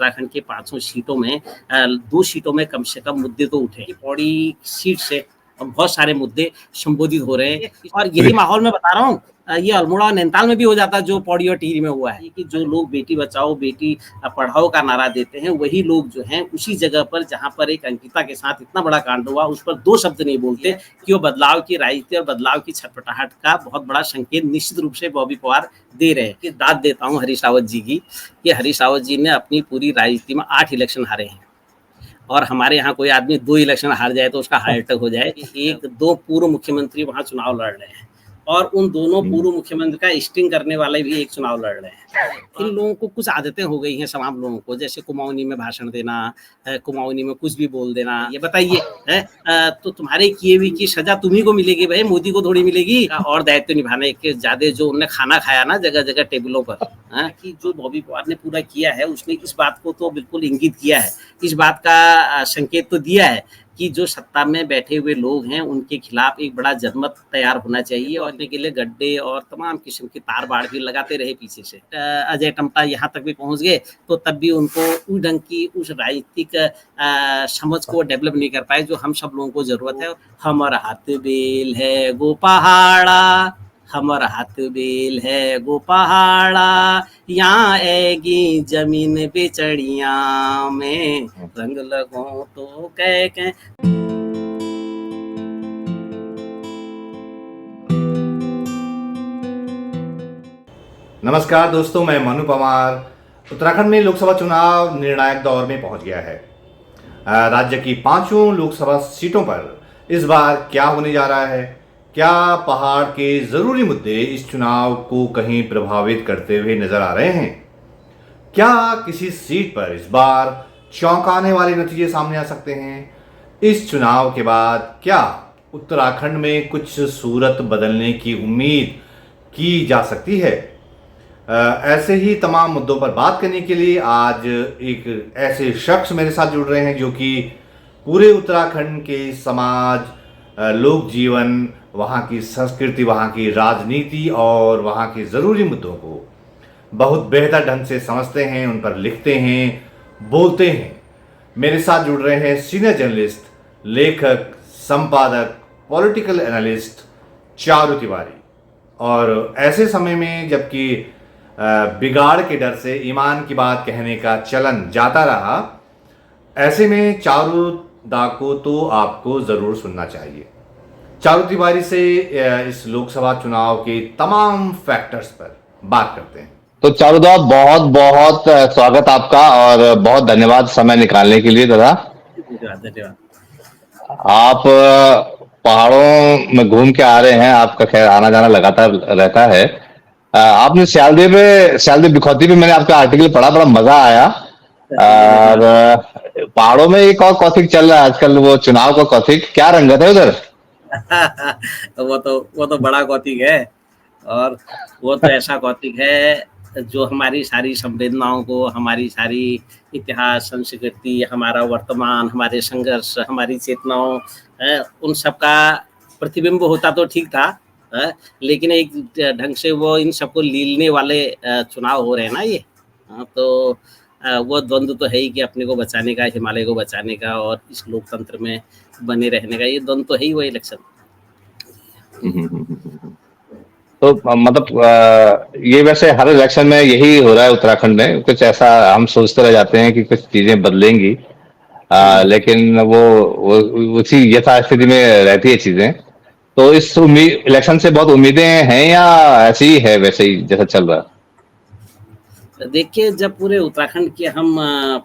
उत्तराखंड के 500 सीटों में 2 सीटों में कम से कम मुद्दे तो उठे। पौड़ी सीट से बहुत सारे मुद्दे संबोधित हो रहे हैं और यही माहौल मैं बता रहा हूँ ये अल्मोड़ा और नैनीताल में भी हो जाता है जो पौड़ी और टिहरी में हुआ है कि जो लोग बेटी बचाओ बेटी पढ़ाओ का नारा देते हैं वही लोग जो हैं उसी जगह पर जहां पर एक अंकिता के साथ इतना बड़ा कांड हुआ उस पर 2 शब्द नहीं बोलते कि वो बदलाव की राजनीति और बदलाव की छटपटाहट का बहुत बड़ा संकेत निश्चित रूप से बॉबी पवार दे रहे हैं। कि दाद देता हूँ हरीश रावत जी की कि हरीश रावत जी ने अपनी पूरी राजनीति में 8 इलेक्शन हारे हैं और हमारे यहाँ कोई आदमी 2 इलेक्शन हार जाए तो उसका हार्ट अटैक हो जाए। 1-2 पूर्व मुख्यमंत्री वहाँ चुनाव लड़ रहे हैं और उन दोनों पूर्व मुख्यमंत्री का स्टिंग करने वाले भी एक चुनाव लड़ रहे हैं। इन लोगों को कुछ आदतें हो गई हैं तमाम लोगों को, जैसे कुमाऊनी में भाषण देना, कुमाऊनी में कुछ भी बोल देना। ये बताइए तो तुम्हारे किए हुए की सजा तुम्ही को मिलेगी भाई, मोदी को थोड़ी मिलेगी। और दायित्व निभाने के ज्यादा जो उन्होंने खाना खाया ना जगह जगह टेबलों पर कि जो बॉबी पवार ने पूरा किया है उसने इस बात को तो बिल्कुल इंगित किया है, इस बात का संकेत तो दिया है कि जो सत्ता में बैठे हुए लोग हैं उनके खिलाफ एक बड़ा जनमत तैयार होना चाहिए और इनके लिए गड्ढे और तमाम किस्म की तार बाड़ भी लगाते रहे पीछे से। अजय टम्टा यहाँ तक भी पहुंच गए तो तब भी उनको उस ढंग की उस राजनीतिक समझ को डेवलप नहीं कर पाए जो हम सब लोगों को जरूरत है। हमारा हाथ बेल है गो पहाड़ा, हमारा हाथ बेल है गो पहाड़ा, यहाँ ऐगी जमीन बेचड़िया में रंग लगो तो कह नमस्कार दोस्तों, मैं मनु पवार। उत्तराखंड में लोकसभा चुनाव निर्णायक दौर में पहुंच गया है। राज्य की 5 लोकसभा सीटों पर इस बार क्या होने जा रहा है? क्या पहाड़ के जरूरी मुद्दे इस चुनाव को कहीं प्रभावित करते हुए नजर आ रहे हैं? क्या किसी सीट पर इस बार चौंकाने वाले नतीजे सामने आ सकते हैं? इस चुनाव के बाद क्या उत्तराखंड में कुछ सूरत बदलने की उम्मीद की जा सकती है? ऐसे ही तमाम मुद्दों पर बात करने के लिए आज एक ऐसे शख्स मेरे साथ जुड़ रहे हैं जो कि पूरे उत्तराखंड के समाज, लोक जीवन, वहाँ की संस्कृति, वहाँ की राजनीति और वहाँ के ज़रूरी मुद्दों को बहुत बेहतर ढंग से समझते हैं, उन पर लिखते हैं, बोलते हैं। मेरे साथ जुड़ रहे हैं सीनियर जर्नलिस्ट, लेखक, संपादक, पॉलिटिकल एनालिस्ट चारू तिवारी। और ऐसे समय में जबकि बिगाड़ के डर से ईमान की बात कहने का चलन जाता रहा, ऐसे में चारू दा को तो आपको ज़रूर सुनना चाहिए। चारू तिवारी से इस लोकसभा चुनाव के तमाम फैक्टर्स पर बात करते हैं। तो चारू दा, बहुत बहुत स्वागत आपका और बहुत धन्यवाद समय निकालने के लिए। दादा धन्यवाद। आप पहाड़ों में घूम के आ रहे हैं, आपका खैर आना जाना लगातार रहता है। आपने सियालदेव बिखौती पे मैंने आपका आर्टिकल पढ़ा, बड़ा मजा आया। और पहाड़ों में एक और कौतिक चल रहा है आजकल, वो चुनाव का कौतिक, क्या रंगत है उधर? वो तो बड़ा कौतिक है और वो तो ऐसा कौतिक है जो हमारी सारी संवेदनाओं को, हमारी सारी इतिहास, संस्कृति, हमारा वर्तमान, हमारे संघर्ष, हमारी चेतनाओं, उन सब का प्रतिबिंब होता तो ठीक था, लेकिन एक ढंग से वो इन सबको लीलने वाले चुनाव हो रहे हैं ना ये। तो वो द्वंद्व तो है ही कि अपने को बचाने का, हिमालय को बचाने का और इस लोकतंत्र में बने रहने का, ये द्वंद्व तो है ही वो इलेक्शन। तो मतलब ये वैसे हर इलेक्शन में यही हो रहा है उत्तराखंड में। कुछ ऐसा हम सोचते रह जाते हैं कि कुछ चीजें बदलेंगी, लेकिन वो उसी यथास्थिति में रहती है चीजें। तो इस इलेक्शन से बहुत उम्मीदें हैं या ऐसे ही है वैसे ही जैसा चल रहा है? देखिए, जब पूरे उत्तराखंड के हम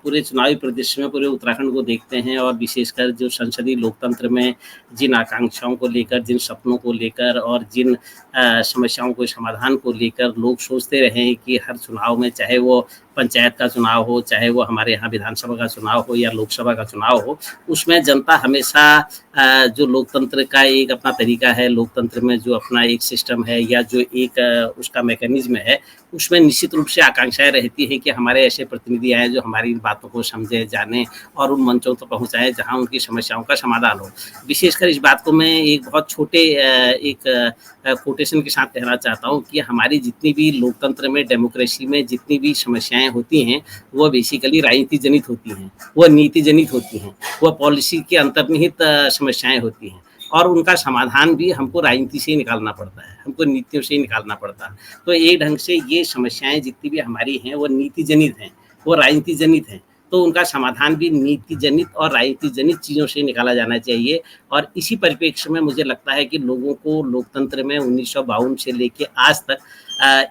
पूरे चुनावी परिदृश्य में पूरे उत्तराखंड को देखते हैं और विशेषकर जो संसदीय लोकतंत्र में जिन आकांक्षाओं को लेकर, जिन सपनों को लेकर और जिन समस्याओं को समाधान को लेकर लोग सोचते रहे हैं कि हर चुनाव में, चाहे वो पंचायत का चुनाव हो, चाहे वो हमारे यहाँ विधानसभा का चुनाव हो या लोकसभा का चुनाव हो, उसमें जनता हमेशा जो लोकतंत्र का एक अपना तरीका है, लोकतंत्र में जो अपना एक सिस्टम है या जो एक उसका मैकेनिज्म है, उसमें निश्चित रूप से आकांक्षाएँ रहती हैं कि हमारे ऐसे प्रतिनिधि आएँ जो हमारी इन बातों को समझें, जानें और उन मंचों तक पहुँचाएँ जहाँ उनकी समस्याओं का समाधान हो। विशेषकर इस बात को मैं एक बहुत छोटे एक कोटेशन के साथ कहना चाहता हूँ कि हमारी जितनी भी लोकतंत्र में, डेमोक्रेसी में जितनी भी समस्याएँ होती हैं, वो बेसिकली राजनीति जनित होती हैं, वो नीति जनित होती हैं, वो पॉलिसी के अंतर्निहित समस्याएँ होती हैं और उनका समाधान भी हमको राजनीति से ही निकालना पड़ता है, हमको नीतियों से ही निकालना पड़ता है। तो एक ढंग से ये समस्याएँ जितनी भी हमारी हैं, वो नीति जनित हैं, वो राजनीति जनित हैं। तो उनका समाधान भी नीति जनित और राजनीति जनित चीज़ों से निकाला जाना चाहिए और इसी परिप्रेक्ष्य में मुझे लगता है कि लोगों को लोकतंत्र में 1952 से लेके आज तक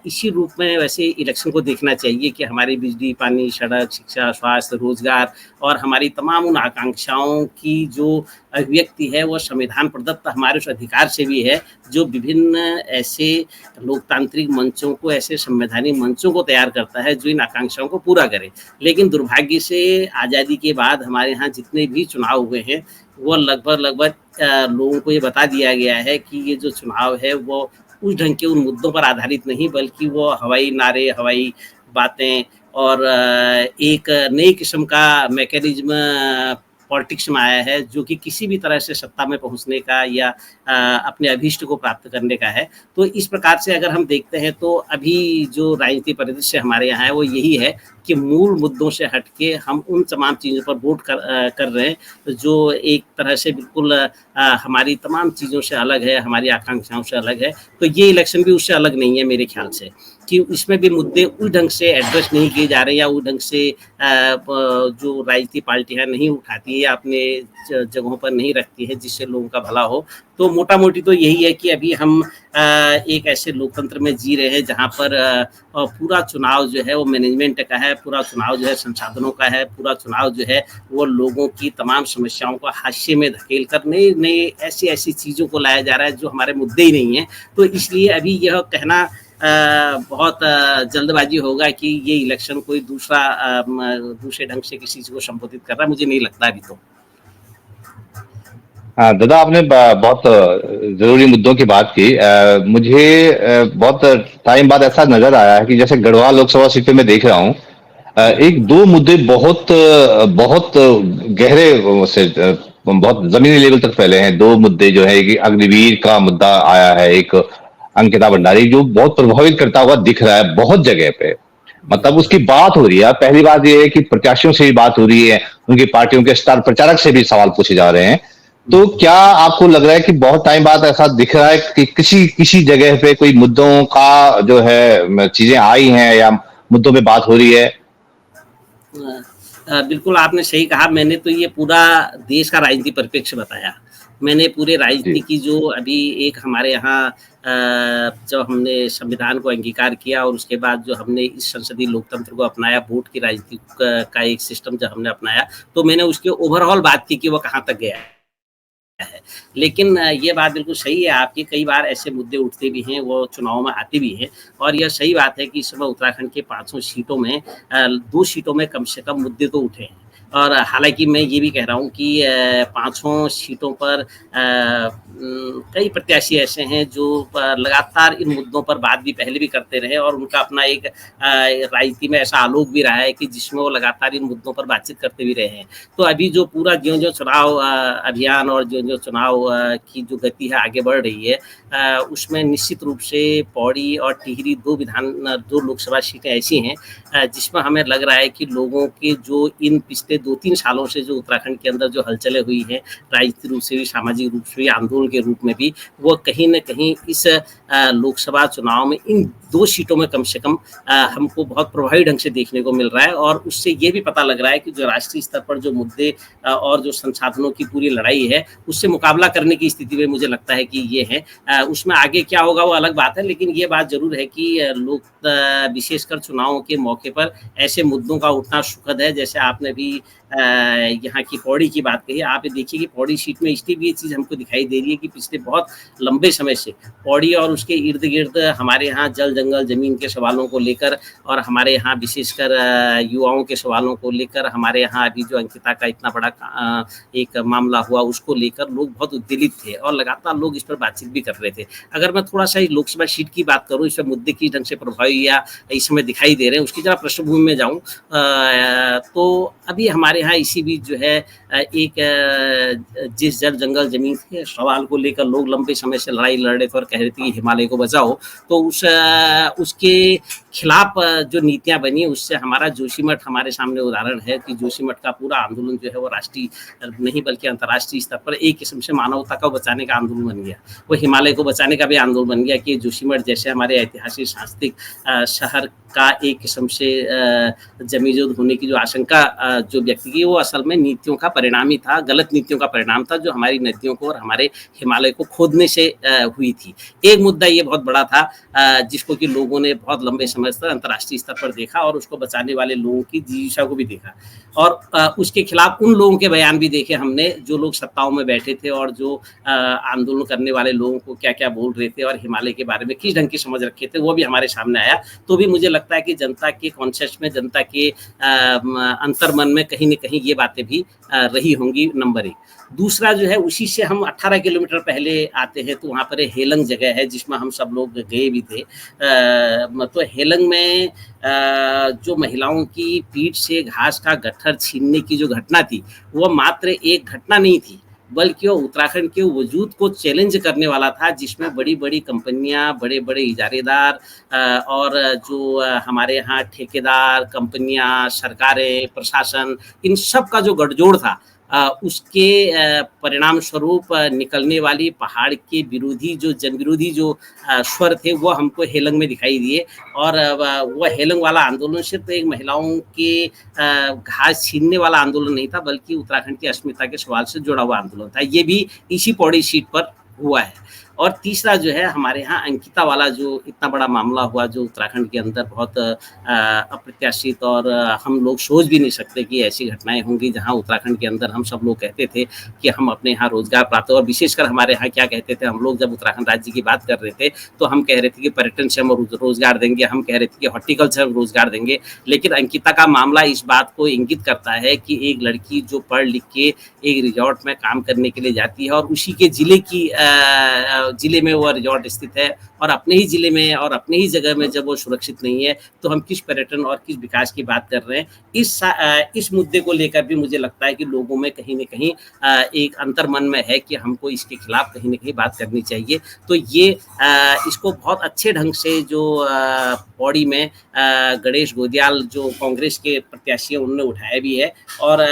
इसी रूप में वैसे इलेक्शन को देखना चाहिए कि हमारी बिजली, पानी, सड़क, शिक्षा, स्वास्थ्य, रोज़गार और हमारी तमाम उन आकांक्षाओं की जो अभिव्यक्ति है, वो संविधान प्रदत्त हमारे उस अधिकार से भी है, जो विभिन्न ऐसे लोकतांत्रिक मंचों को, ऐसे संवैधानिक मंचों को तैयार करता है, जो इन आकांक्षाओं को पूरा करे। लेकिन दुर्भाग्य से आज़ादी के बाद हमारे यहाँ जितने भी चुनाव हुए हैं, वो लगभग लोगों को ये बता दिया गया है कि ये जो चुनाव है, वो उस ढंग के उन मुद्दों पर आधारित नहीं बल्कि वो हवाई नारे, हवाई बातें और एक नई किस्म का मैकेनिज़्म पॉलिटिक्स में आया है, जो कि किसी भी तरह से सत्ता में पहुँचने का या अपने अभीष्ट को प्राप्त करने का है। तो इस प्रकार से अगर हम देखते हैं तो अभी जो राजनीतिक परिदृश्य हमारे यहाँ है, वो यही है कि मूल मुद्दों से हट के हम उन तमाम चीज़ों पर वोट कर रहे हैं, जो एक तरह से बिल्कुल हमारी तमाम चीज़ों से अलग है, हमारी आकांक्षाओं से अलग है। तो ये इलेक्शन भी उससे अलग नहीं है मेरे ख़्याल से, कि इसमें भी मुद्दे उस ढंग से एड्रेस नहीं किए जा रहे हैं या उस ढंग से जो राजनीतिक पार्टियाँ नहीं उठाती है या अपने जगहों पर नहीं रखती है जिससे लोगों का भला हो। तो मोटा-मोटी तो यही है कि अभी हम एक ऐसे लोकतंत्र में जी रहे हैं जहाँ पर पूरा चुनाव जो है वो मैनेजमेंट का है, पूरा चुनाव जो है संसाधनों का है, पूरा चुनाव जो है वो लोगों की तमाम समस्याओं को हाशिए में धकेल कर नए-नए ऐसी-ऐसी चीज़ों को लाया जा रहा है जो हमारे मुद्दे ही नहीं हैं। तो इसलिए अभी यह कहना बहुत जल्दबाजी होगा कि ये इलेक्शन कोई दूसरे ढंग से किसी चीज़ को संबोधित कर रहा है, मुझे नहीं लगता अभी तो। हाँ दादा, आपने बहुत जरूरी मुद्दों की बात की। मुझे बहुत टाइम बाद ऐसा नजर आया है कि जैसे गढ़वाल लोकसभा सीट पे मैं देख रहा हूँ, एक दो मुद्दे बहुत गहरे से बहुत जमीनी लेवल तक फैले हैं। दो मुद्दे जो है कि अग्निवीर का मुद्दा आया है, एक अंकिता भंडारी, जो बहुत प्रभावित करता हुआ दिख रहा है बहुत जगह पे। मतलब उसकी बात हो रही है। पहली बात यह है कि प्रत्याशियों से भी बात हो रही है, उनकी पार्टियों के स्टार प्रचारक से भी सवाल पूछे जा रहे हैं। तो क्या आपको लग रहा है कि बहुत टाइम बाद ऐसा दिख रहा है कि किसी जगह पे कोई मुद्दों का जो है चीजें आई हैं या मुद्दों पे बात हो रही है? बिल्कुल आपने सही कहा। मैंने तो ये पूरा देश का राजनीतिक परिप्रेक्ष्य बताया। मैंने पूरे जी। राजनीति की जो अभी एक हमारे यहाँ जब हमने संविधान को अंगीकार किया और उसके बाद जो हमने इस संसदीय लोकतंत्र को अपनाया, वोट की राजनीति का एक सिस्टम जब हमने अपनाया, तो मैंने उसके ओवरऑल बात की कि वो कहाँ तक गया है। लेकिन ये बात बिल्कुल सही है आपकी, कई बार ऐसे मुद्दे उठते भी हैं, वो चुनाव में आते भी हैं और यह सही बात है कि इस समय उत्तराखंड के 500 सीटों में 2 सीटों में कम से कम मुद्दे तो उठे हैं। और हालाँकि मैं ये भी कह रहा हूँ कि 500 सीटों पर कई प्रत्याशी ऐसे हैं जो लगातार इन मुद्दों पर बात भी पहले भी करते रहे और उनका अपना एक राजनीति में ऐसा आलोक भी रहा है कि जिसमें वो लगातार इन मुद्दों पर बातचीत करते भी रहे हैं। तो अभी जो पूरा ज्यों-ज्यों चुनाव अभियान और ज्यों-ज्यों चुनाव की जो गति है आगे बढ़ रही है, उसमें निश्चित रूप से पौड़ी और टिहरी 2 लोकसभा सीटें ऐसी हैं जिसमें हमें लग रहा है कि लोगों के जो इन पिछले 2-3 सालों से जो उत्तराखंड के अंदर जो हलचलें हुई हैं, राजनीतिक रूप से भी, सामाजिक रूप से भी, आंदोलन के रूप में भी, वो कहीं न कहीं इस लोकसभा चुनाव में इन 2 सीटों में कम से कम हमको बहुत प्रभावी ढंग से देखने को मिल रहा है और उससे ये भी पता लग रहा है कि जो राष्ट्रीय स्तर पर जो मुद्दे और जो संसाधनों की पूरी लड़ाई है, उससे मुकाबला करने की स्थिति में मुझे लगता है कि ये है। उसमें आगे क्या होगा वो अलग बात है, लेकिन ये बात ज़रूर है कि लोग विशेषकर चुनावों के मौके पर ऐसे मुद्दों का उठना सुखद है। जैसे आपने भी यहाँ की पौड़ी की बात कही। आप ये देखिए कि पौड़ी सीट में इसलिए भी ये चीज़ हमको दिखाई दे रही है कि पिछले बहुत लंबे समय से पौड़ी और उसके इर्द-गिर्द हमारे यहाँ जल, जंगल, ज़मीन के सवालों को लेकर और हमारे यहाँ विशेषकर युवाओं के सवालों को लेकर, हमारे यहाँ अभी जो अंकिता का इतना बड़ा एक मामला हुआ उसको लेकर लोग बहुत उत्तेजित थे और लगातार लोग इस पर बातचीत भी कर रहे थे। अगर मैं थोड़ा-सा लोकसभा सीट की बात करूँ, इस मुद्दे किस ढंग से प्रभावी या इस समय दिखाई दे रहे हैं, उसकी ज़रा पृष्ठभूमि में जाऊँ तो अभी हमारे यहाँ इसी बीच जो है जिस जल, जंगल, ज़मीन के सवाल को लेकर लोग लंबे समय से लड़ाई लड़ रहे थे और कह रहे थे कि हिमालय को बचाओ, तो उसके खिलाफ जो नीतियाँ बनी उससे हमारा जोशीमठ हमारे सामने उदाहरण है कि जोशीमठ का पूरा आंदोलन जो है वो राष्ट्रीय नहीं बल्कि अंतर्राष्ट्रीय स्तर पर एक किस्म से मानवता को बचाने का आंदोलन बन गया। वो हिमालय को बचाने का भी आंदोलन बन गया कि जोशीमठ जैसे हमारे ऐतिहासिक सांस्कृतिक शहर का एक किस्म से जमीजोद होने की जो आशंका जो व्यक्त की, वो असल में नीतियों का परिणाम ही था, गलत नीतियों का परिणाम था जो हमारी नदियों को और हमारे हिमालय को खोदने से हुई थी। एक मुद्दा ये बहुत बड़ा था जिसको कि लोगों ने बहुत लंबे समय से अंतर्राष्ट्रीय स्तर पर देखा और उसको बचाने वाले लोगों की जिज्ञासा को भी देखा और उसके खिलाफ उन लोगों के बयान भी देखे हमने जो लोग सत्ताओं में बैठे थे और जो आंदोलन करने वाले लोगों को क्या-क्या बोल रहे थे और हिमालय के बारे में किस ढंग की समझ रखे थे, वो भी हमारे सामने आया। तो भी मुझे लगता है कि जनता के कॉन्शियस में, जनता के अंतर्मन में कहीं न कहीं ये बातें भी रही होंगी, नंबर 1। दूसरा जो है उसी से हम 18 किलोमीटर पहले आते हैं तो वहाँ पर हेलंग जगह है जिसमें हम सब लोग गए भी थे। तो हेलंग में जो महिलाओं की पीठ से घास का गट्ठर छीनने की जो घटना थी, वो मात्र एक घटना नहीं थी, बल्कि वो उत्तराखंड के वजूद को चैलेंज करने वाला था जिसमें बड़ी-बड़ी कंपनियाँ, बड़े-बड़े इजारेदार और जो हमारे यहाँ ठेकेदार, कंपनियाँ, सरकारें, प्रशासन, इन सब का जो गठजोड़ था उसके परिणाम स्वरूप निकलने वाली पहाड़ के विरोधी जो जनविरोधी जो स्वर थे वो हमको हेलंग में दिखाई दिए और वो हेलंग वाला आंदोलन सिर्फ एक महिलाओं के घास छीनने वाला आंदोलन नहीं था बल्कि उत्तराखंड की अस्मिता के सवाल से जुड़ा हुआ आंदोलन था। ये भी इसी पौड़ी सीट पर हुआ है। और तीसरा जो है हमारे यहाँ अंकिता वाला जो इतना बड़ा मामला हुआ जो उत्तराखंड के अंदर बहुत अप्रत्याशित और हम लोग सोच भी नहीं सकते कि ऐसी घटनाएं होंगी जहाँ उत्तराखंड के अंदर हम सब लोग कहते थे कि हम अपने यहाँ रोजगार प्राप्त और विशेषकर हमारे यहाँ क्या कहते थे हम लोग जब उत्तराखंड राज्य की बात कर रहे थे तो हम कह रहे थे कि पर्यटन से हम रोजगार देंगे, हम कह रहे थे कि हॉर्टिकल्चर हम रोजगार देंगे। लेकिन अंकिता का मामला इस बात को इंगित करता है कि एक लड़की जो पढ़ लिख के एक रिजॉर्ट में काम करने के लिए जाती है और उसी के जिले में वो रिजॉर्ट स्थित है और अपने ही जिले में और अपने ही जगह में जब वो सुरक्षित नहीं है तो हम किस पर्यटन और किस विकास की बात कर रहे हैं। इस मुद्दे को लेकर भी मुझे लगता है कि लोगों में कहीं न कहीं एक अंतर्मन में है कि हमको इसके खिलाफ कहीं न कहीं बात करनी चाहिए। तो ये इसको बहुत अच्छे ढंग से जो पौड़ी में गणेश गोदियाल जो कांग्रेस के प्रत्याशी हैं उन्होंने उठाया भी है और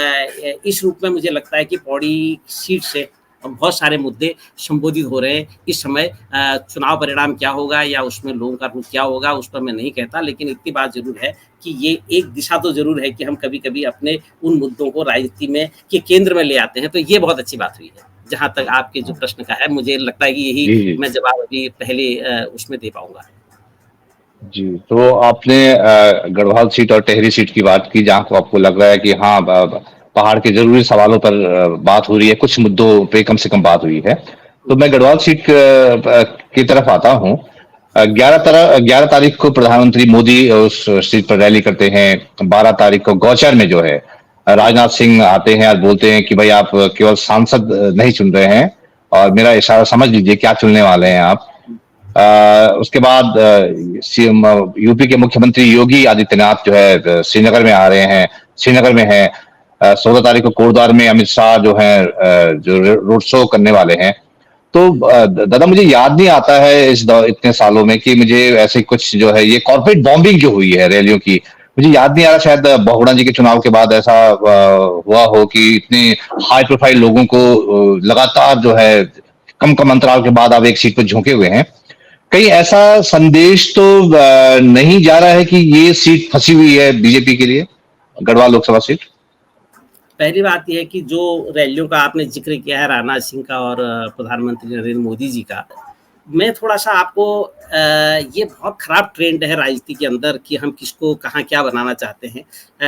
इस रूप में मुझे लगता है कि पौड़ी सीट से बहुत सारे मुद्दे संबोधित हो रहे हैं इस समय। चुनाव परिणाम क्या होगा या उसमें लोगों का रुख क्या होगा उस पर मैं नहीं कहता, लेकिन इतनी बात जरूर है कि ये एक दिशा तो जरूर है कि हम कभी-कभी अपने उन मुद्दों को राजनीति में के केंद्र में ले आते हैं। तो ये बहुत अच्छी बात हुई है। जहाँ तक आपके जो प्रश्न का है मुझे लगता है कि यही मैं जवाब अभी पहले उसमें दे पाऊंगा। जी, तो आपने गढ़वाल सीट और टेहरी सीट की बात की जहाँ को आपको लग रहा है कि हाँ पहाड़ के जरूरी सवालों पर बात हो रही है, कुछ मुद्दों पे कम से कम बात हुई है। तो मैं गढ़वाल सीट की तरफ आता हूँ। 11 तारीख को प्रधानमंत्री मोदी उस सीट पर रैली करते हैं। 12 तारीख को गौचर में जो है राजनाथ सिंह आते हैं और बोलते हैं कि भाई आप केवल सांसद नहीं चुन रहे हैं और मेरा इशारा समझ लीजिए क्या चुनने वाले हैं आप। उसके बाद यूपी के मुख्यमंत्री योगी आदित्यनाथ जो है श्रीनगर में आ रहे हैं, श्रीनगर में है। 16 तारीख को कोटद्वार में अमित शाह जो है जो रोड शो करने वाले हैं। तो दादा मुझे याद नहीं आता है इतने सालों में कि मुझे ऐसे कुछ जो है ये कॉर्पोरेट बॉम्बिंग जो हुई है रैलियों की, मुझे याद नहीं आ रहा। शायद बहुगुणा जी के चुनाव के बाद ऐसा हुआ हो कि इतने हाई प्रोफाइल लोगों को लगातार जो है कम कम अंतराल के बाद आप एक सीट पर झोंके हुए हैं। कहीं ऐसा संदेश तो नहीं जा रहा है कि ये सीट फंसी हुई है बीजेपी के लिए, गढ़वाल लोकसभा सीट? पहली बात यह है कि जो रैलियों का आपने जिक्र किया है राजनाथ सिंह का और प्रधानमंत्री नरेंद्र मोदी जी का, मैं थोड़ा सा आपको ये बहुत खराब ट्रेंड है राजनीति के अंदर कि हम किसको कहाँ क्या बनाना चाहते हैं।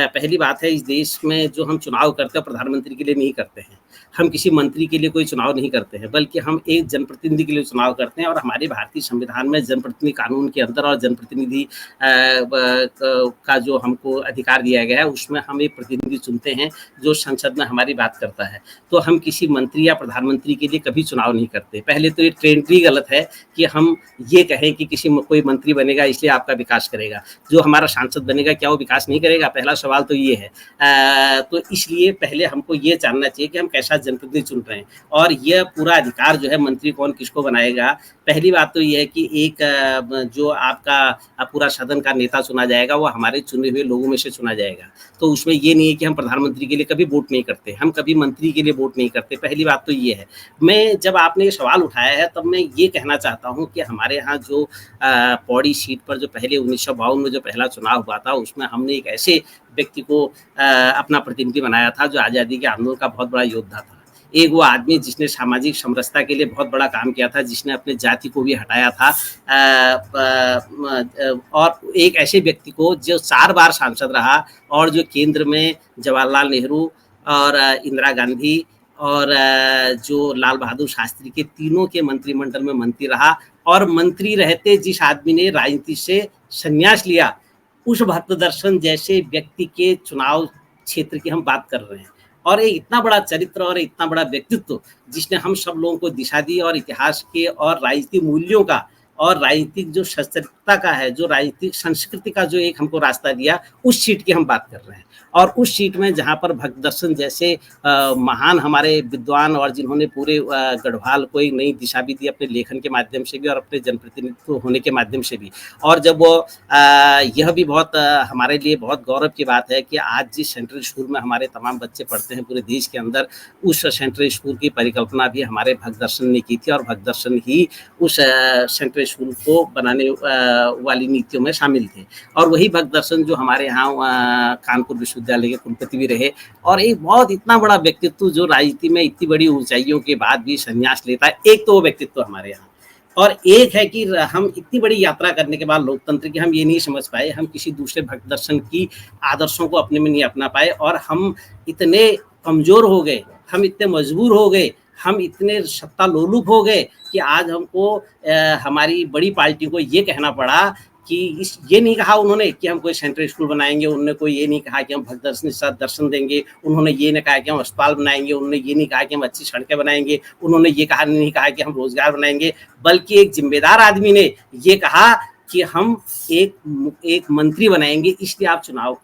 पहली बात है, इस देश में जो हम चुनाव करते हैं प्रधानमंत्री के लिए नहीं करते हैं। हम किसी मंत्री के लिए कोई चुनाव नहीं करते हैं, बल्कि हम एक जनप्रतिनिधि के लिए चुनाव करते हैं और हमारे भारतीय संविधान में जनप्रतिनिधि कानून के अंदर और जनप्रतिनिधि का जो हमको अधिकार दिया गया है उसमें हम एक प्रतिनिधि चुनते हैं जो संसद में हमारी बात करता है। तो हम किसी मंत्री या प्रधानमंत्री के लिए कभी चुनाव नहीं करते। पहले तो ये ट्रेंड ही गलत है कि हम ये कहें कि कोई मंत्री बनेगा इसलिए आपका विकास करेगा, जो हमारा सांसद बनेगा क्या वो विकास नहीं करेगा? पहला सवाल तो ये है। तो इसलिए पहले हमको ये जानना चाहिए कि हम कैसा जनप्रतिनिधि चुन रहे हैं, और यह पूरा अधिकार जो है मंत्री कौन किसको बनाएगा। पहली बात तो ये है कि एक जो आपका पूरा सदन का नेता चुना जाएगा वो हमारे चुने हुए लोगों में से चुना जाएगा। तो उसमें ये नहीं है कि हम प्रधानमंत्री के लिए कभी वोट नहीं करते, हम कभी मंत्री के लिए वोट नहीं करते। पहली बात तो ये है। मैं जब आपने ये सवाल उठाया है तब मैं ये कहना चाहता हूँ कि हमारे यहाँ जो पौड़ी सीट पर जो पहले 1952 में जो पहला चुनाव हुआ था उसमें हमने एक ऐसे व्यक्ति को अपना प्रतिनिधि बनाया था जो आज़ादी के आंदोलन का बहुत बड़ा योद्धा था। एक वो आदमी जिसने सामाजिक समरसता के लिए बहुत बड़ा काम किया था, जिसने अपने जाति को भी हटाया था, और एक ऐसे व्यक्ति को जो 4 बार सांसद रहा और जो केंद्र में जवाहरलाल नेहरू और इंदिरा गांधी और जो लाल बहादुर शास्त्री के तीनों के मंत्रिमंडल में मंत्री रहा, और मंत्री रहते जिस आदमी ने राजनीति से संन्यास लिया, उस भक्तदर्शन जैसे व्यक्ति के चुनाव क्षेत्र की हम बात कर रहे हैं। और एक इतना बड़ा चरित्र और इतना बड़ा व्यक्तित्व जिसने हम सब लोगों को दिशा दी और इतिहास के और राजनीतिक मूल्यों का और राजनीतिक जो सच्चरित्रता का है, जो राजनीतिक संस्कृति का जो एक हमको रास्ता दिया, उस सीट की हम बात कर रहे हैं। और उस सीट में जहाँ पर भक्तदर्शन जैसे महान हमारे विद्वान और जिन्होंने पूरे गढ़वाल को एक नई दिशा भी दी अपने लेखन के माध्यम से भी और अपने जनप्रतिनिधित्व होने के माध्यम से भी। और जब वो यह भी बहुत हमारे लिए बहुत गौरव की बात है कि आज जिस सेंट्रल स्कूल में हमारे तमाम बच्चे पढ़ते हैं पूरे देश के अंदर, उस सेंट्रल स्कूल की परिकल्पना भी हमारे भक्तदर्शन ने की थी, और भक्तदर्शन ही उस सेंट्रल स्कूल को बनाने वाली नीतियों में शामिल थे। और वही भक्तदर्शन जो हमारे यहाँ कानपुर विश्वविद्यालय के कुलपति भी रहे, और एक बहुत इतना बड़ा व्यक्तित्व जो राजनीति में इतनी बड़ी ऊंचाइयों के बाद भी संन्यास लेता है। एक तो वो व्यक्तित्व हमारे यहाँ, और एक है कि हम इतनी बड़ी यात्रा करने के बाद लोकतंत्र की हम ये नहीं समझ पाए, हम किसी दूसरे भक्तदर्शन की आदर्शों को अपने में नहीं अपना पाए, और हम इतने कमजोर हो गए, हम इतने मजबूर हो गए, हम इतने सत्ता लोलुप हो गए कि आज हमको हमारी बड़ी पार्टी को ये कहना पड़ा कि ये नहीं कहा उन्होंने कि हम कोई सेंट्रल स्कूल बनाएंगे, उन्होंने कोई ये नहीं कहा कि हम भक्तदर्शन के साथ दर्शन देंगे, उन्होंने ये नहीं कहा कि हम अस्पताल बनाएंगे, उन्होंने ये नहीं कहा कि हम अच्छी सड़कें बनाएंगे, उन्होंने ये नहीं कहा कि हम रोजगार बनाएंगे, बल्कि एक जिम्मेदार आदमी ने ये कहा कि हम एक मंत्री बनाएंगे, इसलिए आप चुनाव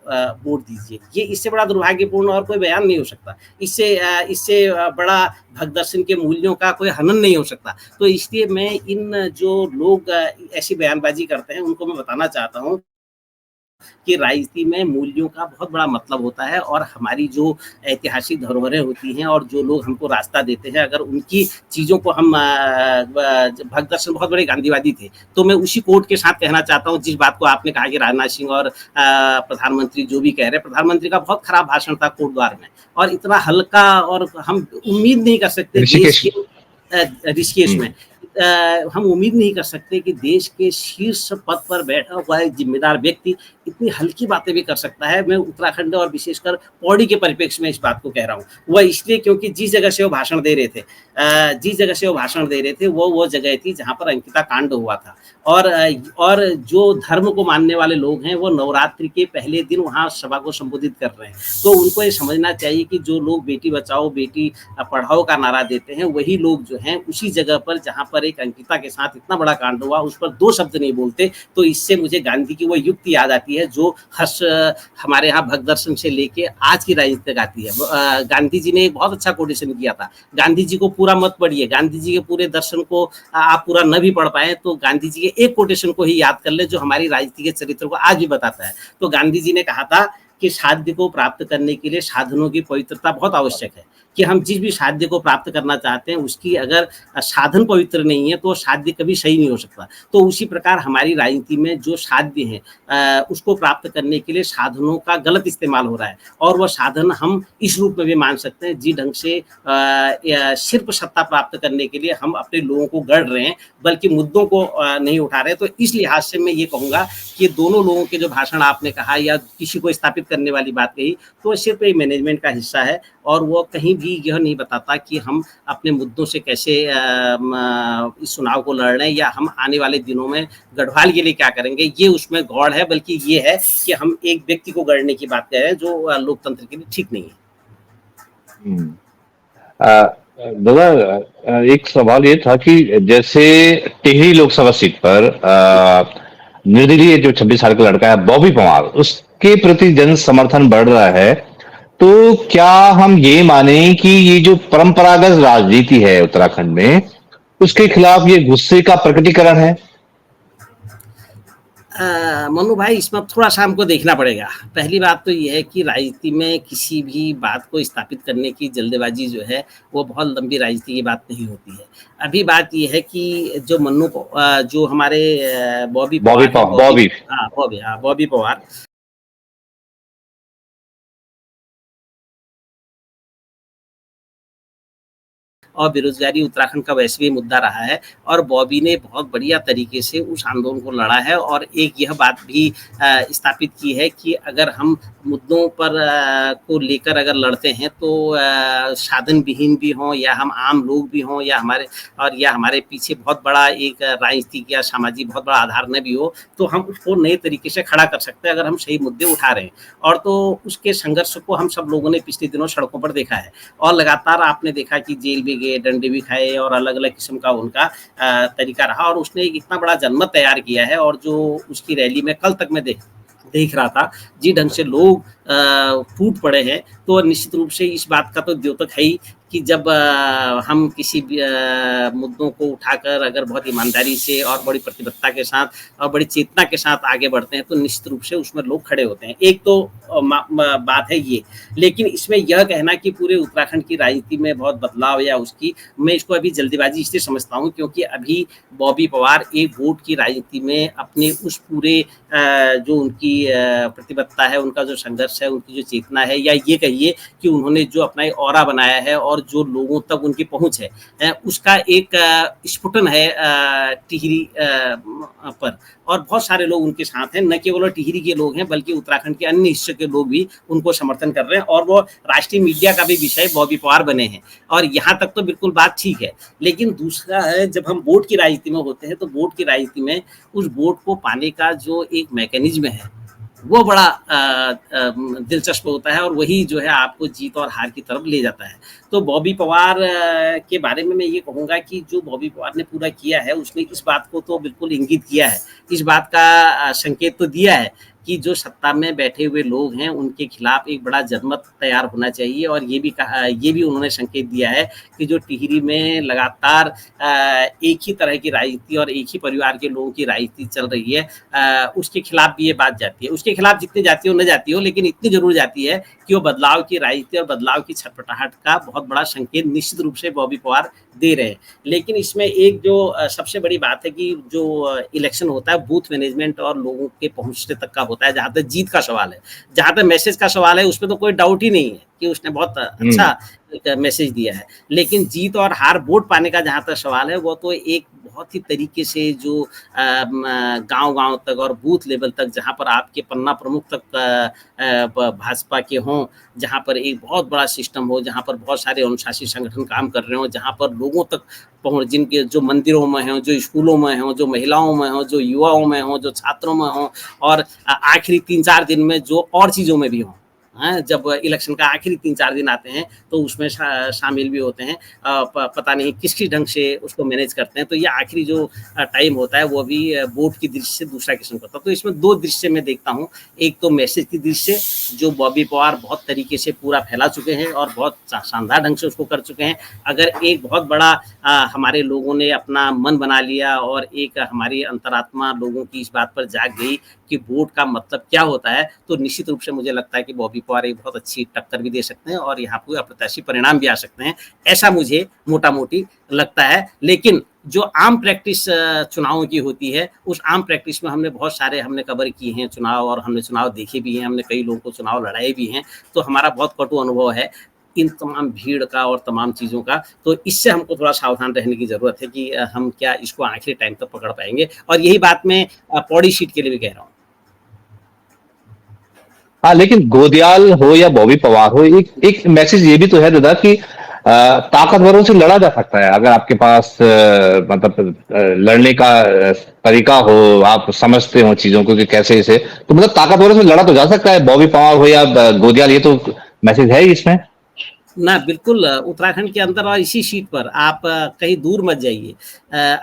वोट दीजिए। ये इससे बड़ा दुर्भाग्यपूर्ण और कोई बयान नहीं हो सकता, इससे बड़ा भक्तदर्शन के मूल्यों का कोई हनन नहीं हो सकता। तो इसलिए मैं इन जो लोग ऐसी बयानबाजी करते हैं उनको मैं बताना चाहता हूँ कि राजनीति में मूल्यों का बहुत बड़ा मतलब होता है, और हमारी जो ऐतिहासिक धरोहरें होती हैं और जो लोग हमको रास्ता देते हैं, अगर उनकी चीज़ों को हम भक्तदर्शन बहुत बड़े गांधीवादी थे, तो मैं उसी कोट के साथ कहना चाहता हूँ जिस बात को आपने कहा कि राजनाथ सिंह और प्रधानमंत्री जो भी कह रहे हैं, प्रधानमंत्री का बहुत खराब भाषण था कोटद्वार में, और इतना हल्का, और हम उम्मीद नहीं कर सकते ऋषिकेश में हम उम्मीद नहीं कर सकते कि देश के शीर्ष पद पर बैठा हुआ एक जिम्मेदार व्यक्ति इतनी हल्की बातें भी कर सकता है। मैं उत्तराखंड और विशेषकर पौड़ी के परिप्रेक्ष्य में इस बात को कह रहा हूँ। वह इसलिए क्योंकि जिस जगह से वो भाषण दे रहे थे वो जगह थी जहाँ पर अंकिता कांड हुआ था, और जो धर्म को मानने वाले लोग हैं वो नवरात्रि के पहले दिन वहाँ सभा को संबोधित कर रहे हैं। तो उनको ये समझना चाहिए कि जो लोग बेटी बचाओ बेटी पढ़ाओ का नारा देते हैं, वही लोग जो हैं उसी जगह पर जहाँ पर एक अंकिता के साथ इतना बड़ा कांड हुआ उस पर 2 शब्द नहीं बोलते। तो इससे मुझे गांधी की वो युक्ति याद आती है जो हमारे यहाँ भक्तदर्शन से लेके आज की राजनीति तक आती है। गांधी जी ने एक बहुत अच्छा कोटेशन किया था, गांधी जी को पूरा मत पढ़िए, गांधी जी के पूरे दर्शन को आप पूरा न भी पढ़ पाए तो गांधी जी के एक कोटेशन को ही याद कर ले जो हमारी राजनीति के चरित्र को आज भी बताता है। तो गांधी जी ने कहा था कि साध्य को प्राप्त करने के लिए साधनों की पवित्रता बहुत आवश्यक है, कि हम जिस भी साध्य को प्राप्त करना चाहते हैं उसकी अगर साधन पवित्र नहीं है तो साध्य कभी सही नहीं हो सकता। तो उसी प्रकार हमारी राजनीति में जो साध्य है उसको प्राप्त करने के लिए साधनों का गलत इस्तेमाल हो रहा है, और वह साधन हम इस रूप में भी मान सकते हैं जिस ढंग से सिर्फ सत्ता प्राप्त करने के लिए हम अपने लोगों को गढ़ रहे हैं, बल्कि मुद्दों को नहीं उठा रहे। तो इस लिहाज से मैं ये कहूँगा कि दोनों लोगों के जो भाषण आपने कहा या किसी को स्थापित करने वाली बात कही, तो सिर्फ एक मैनेजमेंट का हिस्सा है, और वो कहीं भी यह नहीं बताता कि हम अपने मुद्दों से कैसे इस चुनाव को लड़ रहे हैं या हम आने वाले दिनों में गढ़वाल के लिए क्या करेंगे। ये उसमें गौड़ है, बल्कि ये है कि हम एक व्यक्ति को गढ़ने की बात कर रहे हैं जो लोकतंत्र के लिए ठीक नहीं है। दादा, एक सवाल ये था कि जैसे टिहरी लोकसभा सीट पर निर्दलीय जो 26 साल का लड़का है बॉबी पवार, उसके प्रति जन समर्थन बढ़ रहा है, तो क्या हम ये माने कि ये जो परंपरागत राजनीति है उत्तराखंड में उसके खिलाफ ये गुस्से का प्रकटीकरण है? मनु भाई, इसमें थोड़ा सा हमको देखना पड़ेगा। पहली बात तो ये है कि राजनीति में किसी भी बात को स्थापित करने की जल्दबाजी जो है वो बहुत लंबी राजनीति की बात नहीं होती है। अभी बात ये है कि जो जो हमारे बॉबी पवार और बेरोजगारी उत्तराखंड का वैसे भी मुद्दा रहा है, और बॉबी ने बहुत बढ़िया तरीके से उस आंदोलन को लड़ा है, और एक यह बात भी स्थापित की है कि अगर हम मुद्दों पर को लेकर अगर लड़ते हैं तो साधन विहीन भी हों या हम आम लोग भी हों या हमारे पीछे बहुत बड़ा एक राजनीतिक या सामाजिक बहुत बड़ा आधार न भी हो, तो हम उसको नए तरीके से खड़ा कर सकते हैं अगर हम सही मुद्दे उठा रहे हैं। और तो उसके संघर्ष को हम सब लोगों ने पिछले दिनों सड़कों पर देखा है, और लगातार आपने देखा कि जेल भी गए, डंडे भी खाए, और अलग अलग किस्म का उनका तरीका रहा, और उसने एक इतना बड़ा जनमत तैयार किया है। और जो उसकी रैली में कल तक मैं देख रहा था, जिस ढंग से लोग टूट पड़े हैं, तो निश्चित रूप से इस बात का तो द्योतक है ही कि जब हम किसी मुद्दों को उठाकर अगर बहुत ईमानदारी से और बड़ी प्रतिबद्धता के साथ और बड़ी चेतना के साथ आगे बढ़ते हैं तो निश्चित रूप से उसमें लोग खड़े होते हैं। एक तो बात है ये, लेकिन इसमें यह कहना कि पूरे उत्तराखंड की राजनीति में बहुत बदलाव या मैं इसको अभी जल्दीबाजी इसलिए समझता हूँ क्योंकि अभी बॉबी पवार एक वोट की राजनीति में अपने उस पूरे जो उनकी प्रतिबद्धता है, उनका जो संघर्ष है, उनकी जो चेतना है, या ये कहिए कि उन्होंने जो अपना ऑरा बनाया है और जो लोगों तक उनकी पहुंच है, उसका एक स्फुटन है टिहरी पर, और बहुत सारे लोग उनके साथ हैं। न केवल टिहरी के लोग हैं बल्कि उत्तराखंड के अन्य हिस्से के लोग भी उनको समर्थन कर रहे हैं, और वो राष्ट्रीय मीडिया का भी विषय बॉबी पवार बने हैं। और यहाँ तक तो बिल्कुल बात ठीक है, लेकिन दूसरा है जब हम वोट की राजनीति में होते हैं तो वोट की राजनीति में उस वोट को पाने का जो एक मैकेनिज्म है वो बड़ा दिलचस्प होता है, और वही जो है आपको जीत और हार की तरफ ले जाता है। तो बॉबी पवार के बारे में मैं ये कहूँगा कि जो बॉबी पवार ने पूरा किया है उसने इस बात को तो बिल्कुल इंगित किया है, इस बात का संकेत तो दिया है कि जो सत्ता में बैठे हुए लोग हैं उनके खिलाफ एक बड़ा जनमत तैयार होना चाहिए। और ये भी उन्होंने संकेत दिया है कि जो टिहरी में लगातार एक ही तरह की राजनीति और एक ही परिवार के लोगों की राजनीति चल रही है, उसके खिलाफ भी ये बात जाती है। उसके खिलाफ जितनी जाती हो न जाती हो, लेकिन इतनी जरूर जाती है कि वो बदलाव की राजनीति और बदलाव की छटपटाहट का बहुत बड़ा संकेत निश्चित रूप से बॉबी पवार दे रहे हैं। लेकिन इसमें एक जो सबसे बड़ी बात है कि जो इलेक्शन होता है बूथ मैनेजमेंट और लोगों के पहुंचने तक का होता है। जहां तक जीत का सवाल है, जहां तक मैसेज का सवाल है, उसमें तो कोई डाउट ही नहीं है कि उसने बहुत अच्छा मैसेज दिया है। लेकिन जीत और हार वोट पाने का जहां तक सवाल है, वो तो एक बहुत ही तरीके से जो गांव-गांव तक और बूथ लेवल तक, जहां पर आपके पन्ना प्रमुख तक भाजपा के हों, जहां पर एक बहुत बड़ा सिस्टम हो, जहां पर बहुत सारे अनुशासित संगठन काम कर रहे हो, जहां पर लोगों तक पहुंच, जिनके जो मंदिरों में हो, जो स्कूलों में हो, जो महिलाओं में हो, जो युवाओं में हो, जो छात्रों में हो, और आखिरी 3-4 दिन में जो और चीज़ों में भी हो, जब इलेक्शन का आखिरी 3-4 दिन आते हैं तो उसमें शामिल भी होते हैं। पता नहीं किस ढंग से उसको मैनेज करते हैं। तो ये आखिरी जो टाइम होता है वो भी वोट की दृष्टि से दूसरा किस्म का होता है। तो इसमें 2 दृश्य मैं देखता हूँ। एक तो मैसेज की दृष्टि से जो बॉबी पवार बहुत तरीके से पूरा फैला चुके हैं और बहुत शानदार ढंग से उसको कर चुके हैं। अगर एक बहुत बड़ा हमारे लोगों ने अपना मन बना लिया और एक हमारी अंतरात्मा लोगों की इस बात पर जाग गई कि वोट का मतलब क्या होता है, तो निश्चित रूप से मुझे लगता है कि बॉबी पवार एक बहुत अच्छी टक्कर भी दे सकते हैं और यहाँ पे अप्रत्याशित परिणाम भी आ सकते हैं। ऐसा मुझे मोटा-मोटी लगता है। लेकिन जो आम प्रैक्टिस चुनावों की होती है, उस आम प्रैक्टिस में हमने कवर किए हैं चुनाव और हमने चुनाव देखे भी हैं, हमने कई लोगों को चुनाव लड़ाए भी हैं, तो हमारा बहुत कटु अनुभव है इन तमाम भीड़ का और तमाम चीज़ों का। तो इससे हमको थोड़ा सावधान रहने की ज़रूरत है कि हम क्या इसको आखिरी टाइम तक पकड़ पाएँगे। और यही बात मैं पौड़ी सीट के लिए भी कह रहा हूँ। हाँ, लेकिन गोदियाल हो या बॉबी पवार हो, एक एक मैसेज ये भी तो है दादा कि ताकतवरों से लड़ा जा सकता है अगर आपके पास मतलब लड़ने का तरीका हो, आप समझते हो चीजों को कि कैसे इसे, तो मतलब ताकतवरों से लड़ा तो जा सकता है, बॉबी पवार हो या गोदियाल, ये तो मैसेज है ही इसमें। ना बिल्कुल उत्तराखंड के अंदर और इसी सीट पर आप कहीं दूर मत जाइए।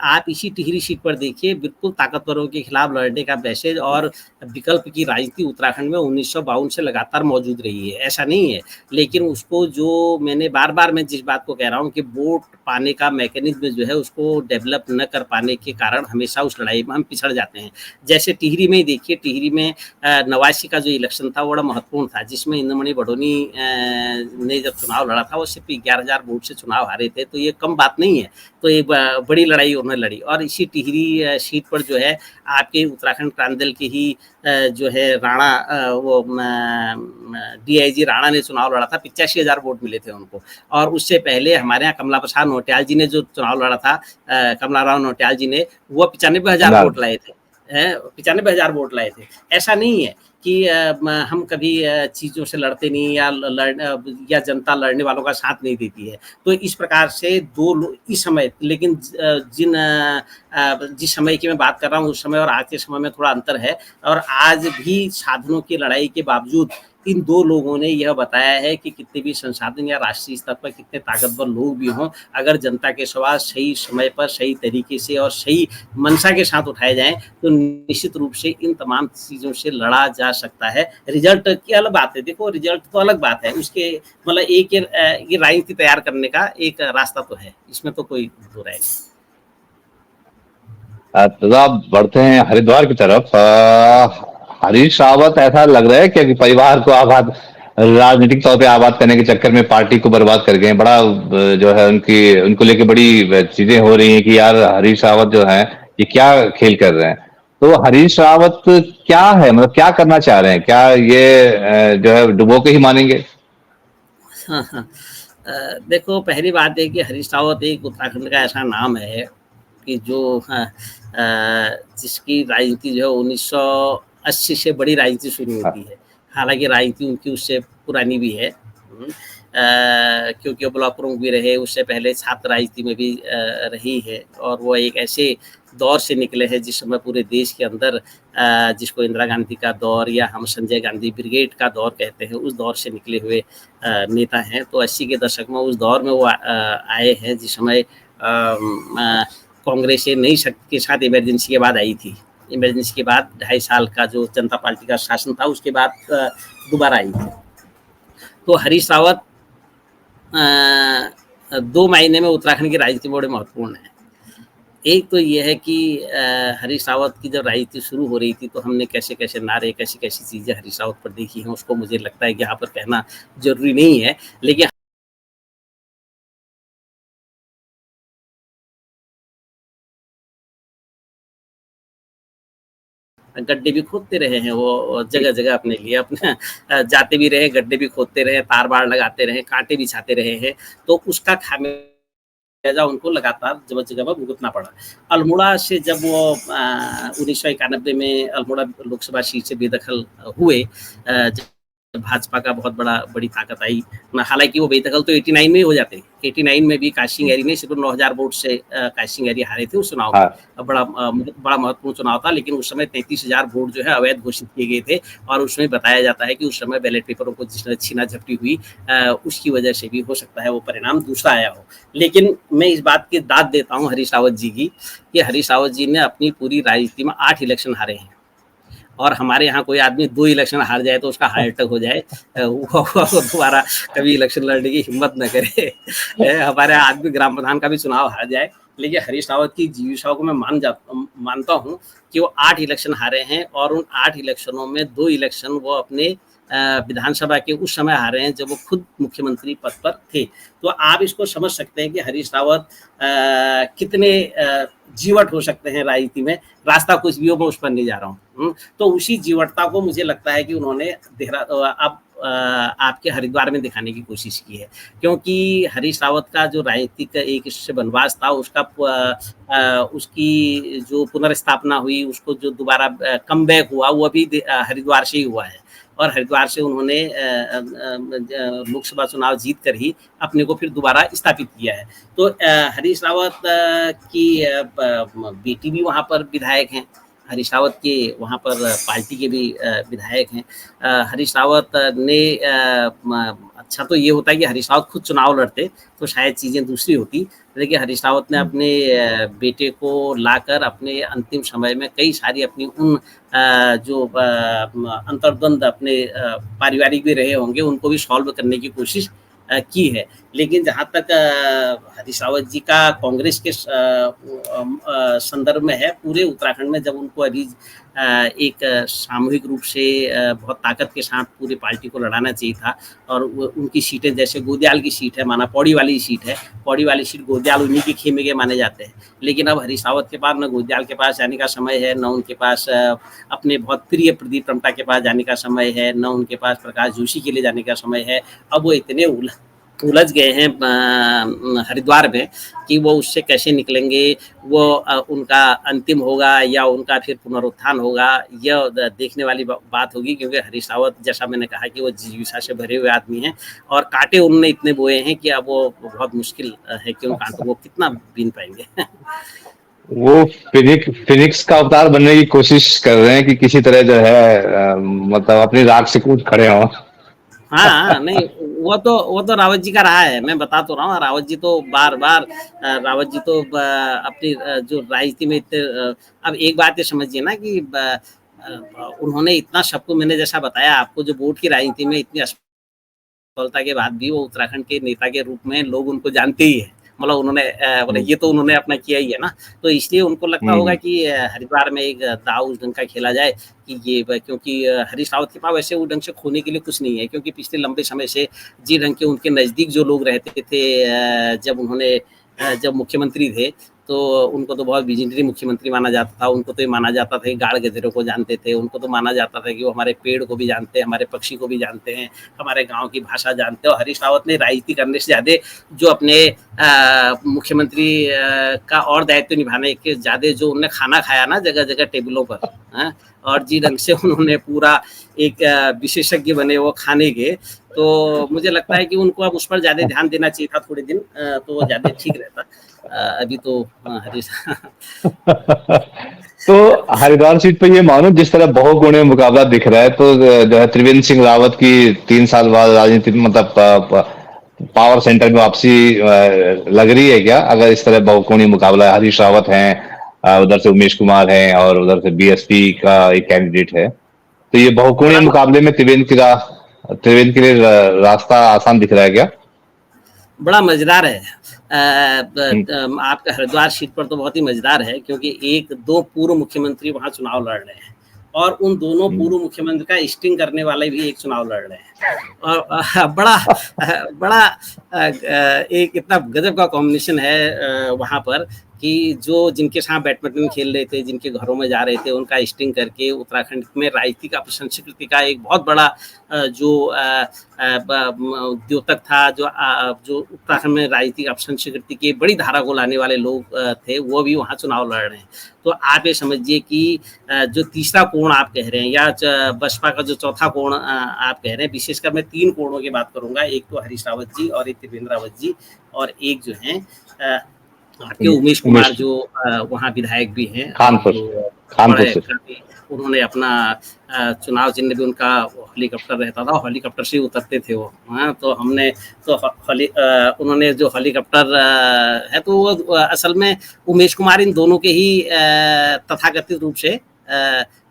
आप इसी टिहरी सीट पर देखिए, बिल्कुल ताकतवरों के खिलाफ लड़ने का मैसेज और विकल्प की राजनीति उत्तराखंड में 1952 से लगातार मौजूद रही है, ऐसा नहीं है। लेकिन उसको जो मैंने बार-बार मैं जिस बात को कह रहा हूँ कि वोट पाने का मैकेनिज़्म जो है उसको डेवलप न कर पाने के कारण हमेशा उस लड़ाई में हम पिछड़ जाते हैं। जैसे टिहरी में ही देखिए, टिहरी में 89 का जो इलेक्शन था वो बड़ा महत्वपूर्ण था, जिसमें इंद्रमणि बडोनी ने जब चुनाव लड़ा था वो सिर्फ 11,000 वोट से चुनाव हारे थे, तो ये कम बात नहीं है। तो ये बड़ी लड़ाई उन्होंने लड़ी और इसी टिहरी सीट पर जो है आपके उत्तराखंड क्रांति दल के ही जो है राणा वो डीआईजी राणा ने चुनाव लड़ा था, 85,000 वोट मिले थे उनको। और उससे पहले हमारे यहाँ कमला प्रसाद नौटियाल जी ने जो चुनाव लड़ा था, कमला राव नौटियाल जी ने, वो 95,000 वोट लाए थे। 95,000 वोट लाए थे। ऐसा नहीं है कि हम कभी चीज़ों से लड़ते नहीं या जनता लड़ने वालों का साथ नहीं देती है। तो इस प्रकार से दो लोग इस समय, लेकिन जिस समय की मैं बात कर रहा हूँ उस समय और आज के समय में थोड़ा अंतर है। और आज भी साधनों की लड़ाई के बावजूद इन 2 लोगों ने यह बताया है कि कितने भी संसाधन या राष्ट्रीय स्तर पर कितने ताकतवर लोग भी हों, अगर जनता के सवाल सही समय पर, सही तरीके से और सही मंशा के साथ उठाए जाएँ, तो निश्चित रूप से इन तमाम चीज़ों से लड़ा जा सकता है। रिज़ल्ट की अलग बात है, देखो रिज़ल्ट तो अलग बात है, उसके मतलब ये राजनीति तैयार करने का एक रास्ता तो है, इसमें तो कोई दो राय नहीं। तो आप बढ़ते हैं हरिद्वार की तरफ। हरीश रावत ऐसा लग रहा है कि परिवार को आबाद, राजनीतिक तौर पे आबाद करने के चक्कर में पार्टी को बर्बाद कर गए हैं। बड़ा जो है उनको लेके बड़ी चीजें हो रही हैं कि यार हरीश रावत जो है ये क्या खेल कर रहे हैं। तो हरीश रावत क्या है, मतलब क्या करना चाह रहे हैं, क्या ये जो है डुबो के ही मानेंगे? हाँ, हाँ। देखो पहली बात है कि हरीश रावत एक उत्तराखंड का ऐसा नाम है कि जो जिसकी राजनीति जो है 1980 से बड़ी राजनीति शुरू होती है। हालाँकि राजनीति उनकी उससे पुरानी भी है। क्योंकि वो ब्लॉक प्रमुख भी रहे, उससे पहले छात्र राजनीति में भी रही है और वो एक ऐसे दौर से निकले हैं जिस समय पूरे देश के अंदर जिसको इंदिरा गांधी का दौर या हम संजय गांधी ब्रिगेड का दौर कहते हैं, उस दौर से निकले हुए नेता हैं। तो 80 के दशक में उस दौर में वो आए हैं जिस समय कांग्रेस नई शक्ति के साथ इमरजेंसी के बाद आई थी। इमरजेंसी के बाद 2.5 साल का जो जनता पार्टी का शासन था उसके बाद दोबारा आई थी। तो हरीश रावत 2 मायने में उत्तराखंड की राजनीति में बड़े महत्वपूर्ण है। एक तो ये है कि हरीश रावत की जब राजनीति शुरू हो रही थी तो हमने कैसे-कैसे नारे, कैसी-कैसी चीज़ें हरीश रावत पर देखी हैं, उसको मुझे लगता है कि यहाँ पर कहना ज़रूरी नहीं है। लेकिन गड्ढे भी खोदते रहे हैं वो जगह-जगह अपने लिए, अपना जाते भी रहे, गड्ढे भी खोदते रहे, तार-बाड़ लगाते रहे, कांटे बिछाते रहे हैं, तो उसका खामियाजा उनको लगातार जगह-जगह पर भुगतना पड़ा। अल्मोड़ा से जब वो 1991 में अल्मोड़ा लोकसभा सीट से बेदखल हुए, जब भाजपा का बड़ी ताकत आई। हालाँकि वो बेदखल तो 89 में ही हो जाते, 89 में भी काशिंग एरी ने सिर्फ 9,000 वोट से काशिंग एरी हारे थे उस चुनाव में। हाँ। बड़ा महत्वपूर्ण चुनाव था, लेकिन उस समय 33,000 वोट जो है अवैध घोषित किए गए थे और उसमें बताया जाता है कि उस समय बैलेट पेपरों को जिसने छीना झपटी हुई उसकी वजह से भी हो सकता है वो परिणाम दूसरा आया हो। लेकिन मैं इस बात की दाद देता हूँ हरीश रावत जी की कि हरीश रावत जी ने अपनी पूरी राजनीति में 8 इलेक्शन हारे हैं और हमारे यहाँ कोई आदमी 2 इलेक्शन हार जाए तो उसका हार्ट अटैक हो जाए, वो दोबारा कभी इलेक्शन लड़ने की हिम्मत न करे। हमारे यहाँ आदमी ग्राम प्रधान का भी चुनाव हार जाए, लेकिन हरीश रावत की जीविका को मैं मानता हूँ कि वो 8 इलेक्शन हारे हैं और उन 8 इलेक्शनों में 2 इलेक्शन वो अपने विधानसभा के उस समय हारे हैं जब वो खुद मुख्यमंत्री पद पर थे। तो आप इसको समझ सकते हैं कि हरीश रावत कितने जीवट हो सकते हैं राजनीति में। रास्ता कुछ भी हो, मैं उस पर नहीं जा रहा हूँ। तो उसी जीवटता को मुझे लगता है कि उन्होंने अब आपके हरिद्वार में दिखाने की कोशिश की है, क्योंकि हरीश रावत का जो राजनीतिक का एक इससे वनवास था उसका उसकी जो पुनर्स्थापना हुई, उसको जो दोबारा कमबैक हुआ वो अभी हरिद्वार से ही हुआ है और हरिद्वार से उन्होंने लोकसभा चुनाव जीत कर ही अपने को फिर दोबारा स्थापित किया है। तो हरीश रावत की बेटी भी वहाँ पर विधायक हैं, हरीश रावत के वहाँ पर पार्टी के भी विधायक हैं। हरीश रावत ने अच्छा तो ये होता है कि हरीश रावत खुद चुनाव लड़ते तो शायद चीज़ें दूसरी होती, लेकिन हरीश रावत ने अपने बेटे को लाकर अपने अंतिम समय में कई सारी अपनी उन जो अंतर्द्वंद अपने पारिवारिक भी रहे होंगे उनको भी सॉल्व करने की कोशिश की है। लेकिन जहाँ तक हरीश रावत जी का कांग्रेस के संदर्भ में है, पूरे उत्तराखंड में जब उनको अभी एक सामूहिक रूप से बहुत ताकत के साथ पूरी पार्टी को लड़ाना चाहिए था और उनकी सीटें जैसे गोदियाल की सीट है, माना पौड़ी वाली सीट है, पौड़ी वाली सीट गोदियाल उन्हीं के खेमे के माने जाते हैं। लेकिन अब हरीश रावत के पास न गोदियाल के पास जाने का समय है, न उनके पास अपने बहुत प्रिय प्रदीप टमटा के पास जाने का समय है, न उनके पास प्रकाश जोशी के लिए जाने का समय है। अब वो इतने उलझ गए हैं हरिद्वार में कि वो उससे कैसे निकलेंगे, वो उनका अंतिम होगा या उनका फिर पुनरुत्थान होगा, यह देखने वाली बात होगी। क्योंकि हरीश रावत जैसा मैंने कहा कि वो जिज्ञासा से भरे हुए आदमी हैं और कांटे उन्होंने इतने बोए हैं कि अब वो बहुत मुश्किल है कि उन कांटों को कितना बीन पाएंगे। वो फिनिक्स का अवतार बनने की कोशिश कर रहे हैं कि किसी तरह जो है मतलब अपनी राख से कूद खड़े हों। हाँ, नहीं वो तो रावत जी का रहा है, मैं बता तो रहा हूँ। रावत जी तो बार-बार रावत जी तो अपनी जो राजनीति में इतने अब एक बात ये समझिए ना कि उन्होंने इतना सबको, मैंने जैसा बताया आपको, जो वोट की राजनीति में इतनी असफलता के बाद भी वो उत्तराखंड के नेता के रूप में लोग उनको जानते ही हैं। मतलब उन्होंने ये तो उन्होंने अपना किया ही है ना, तो इसलिए उनको लगता होगा कि हरिद्वार में एक दाव उस ढंग का खेला जाए कि ये, क्योंकि हरीश रावत के पास वैसे वो ढंग से खोने के लिए कुछ नहीं है, क्योंकि पिछले लंबे समय से जिस ढंग के उनके नज़दीक जो लोग रहते थे जब मुख्यमंत्री थे, तो उनको तो बहुत विजनरी मुख्यमंत्री माना जाता था। उनको तो ये माना जाता था कि गाड़ गधेरों को जानते थे, उनको तो माना जाता था कि वो हमारे पेड़ को भी जानते हैं, हमारे पक्षी को भी जानते हैं, हमारे गांव की भाषा जानते हैं। और हरीश रावत ने राजनीति करने से ज़्यादा जो अपने मुख्यमंत्री का और दायित्व निभाने के ज़्यादा जो उन्होंने खाना खाया ना जगह जगह टेबलों पर, और जिस ढंग से उन्होंने पूरा एक विशेषज्ञ बने वो खाने के, तो मुझे लगता है कि उनको अब उस पर ज़्यादा ध्यान देना चाहिए था थोड़े दिन, तो वो ज़्यादा ठीक रहता। अभी तो हरीश तो हरिद्वार सीट पे ये मानो जिस तरह बहुकोणीय मुकाबला दिख रहा है, तो जो है त्रिवेंद्र सिंह रावत की 3 साल बाद राजनीति में मतलब पावर सेंटर में वापसी लग रही है क्या? अगर इस तरह बहुकोणीय मुकाबला, हरीश रावत हैं, उधर से उमेश कुमार हैं और उधर से बीएसपी का एक कैंडिडेट है, तो ये बहुकोणीय मुकाबले में त्रिवेंद्र के लिए रास्ता आसान दिख रहा है क्या? बड़ा मजेदार है। आपका हरिद्वार सीट पर तो बहुत ही मजेदार है, क्योंकि 1-2 पूर्व मुख्यमंत्री वहाँ चुनाव लड़ रहे हैं और उन दोनों पूर्व मुख्यमंत्री का स्टिंग करने वाले भी एक चुनाव लड़ रहे हैं। और बड़ा एक इतना गजब का कॉम्बिनेशन है वहाँ पर कि जो जिनके साथ बैडमिंटन खेल रहे थे, जिनके घरों में जा रहे थे, उनका स्टिंग करके उत्तराखंड में राजनीतिक अपसंस्कृति का एक बहुत बड़ा जो द्योतक था, जो उत्तराखंड में राजनीतिक अपसंस्कृति की बड़ी धारा को लाने वाले लोग थे, वो भी वहाँ चुनाव लड़ रहे हैं। तो आप ये समझिए कि जो तीसरा कोण आप कह रहे हैं या बसपा का जो चौथा कोण आप कह रहे हैं, विशेषकर मैं 3 कोणों की बात करूँगा, एक तो हरीश रावत जी और एक त्रिवेंद्र रावत जी और एक जो हैं आपके उमेश कुमार जो वहाँ विधायक भी हैं, कानपुर से उन्होंने अपना चुनाव चिन्ह भी उनका हेलीकॉप्टर रहता था, हेलीकॉप्टर से उतरते थे वो। हाँ, तो हमने तो उन्होंने जो हेलीकॉप्टर है तो वो असल में उमेश कुमार इन दोनों के ही तथाकथित रूप से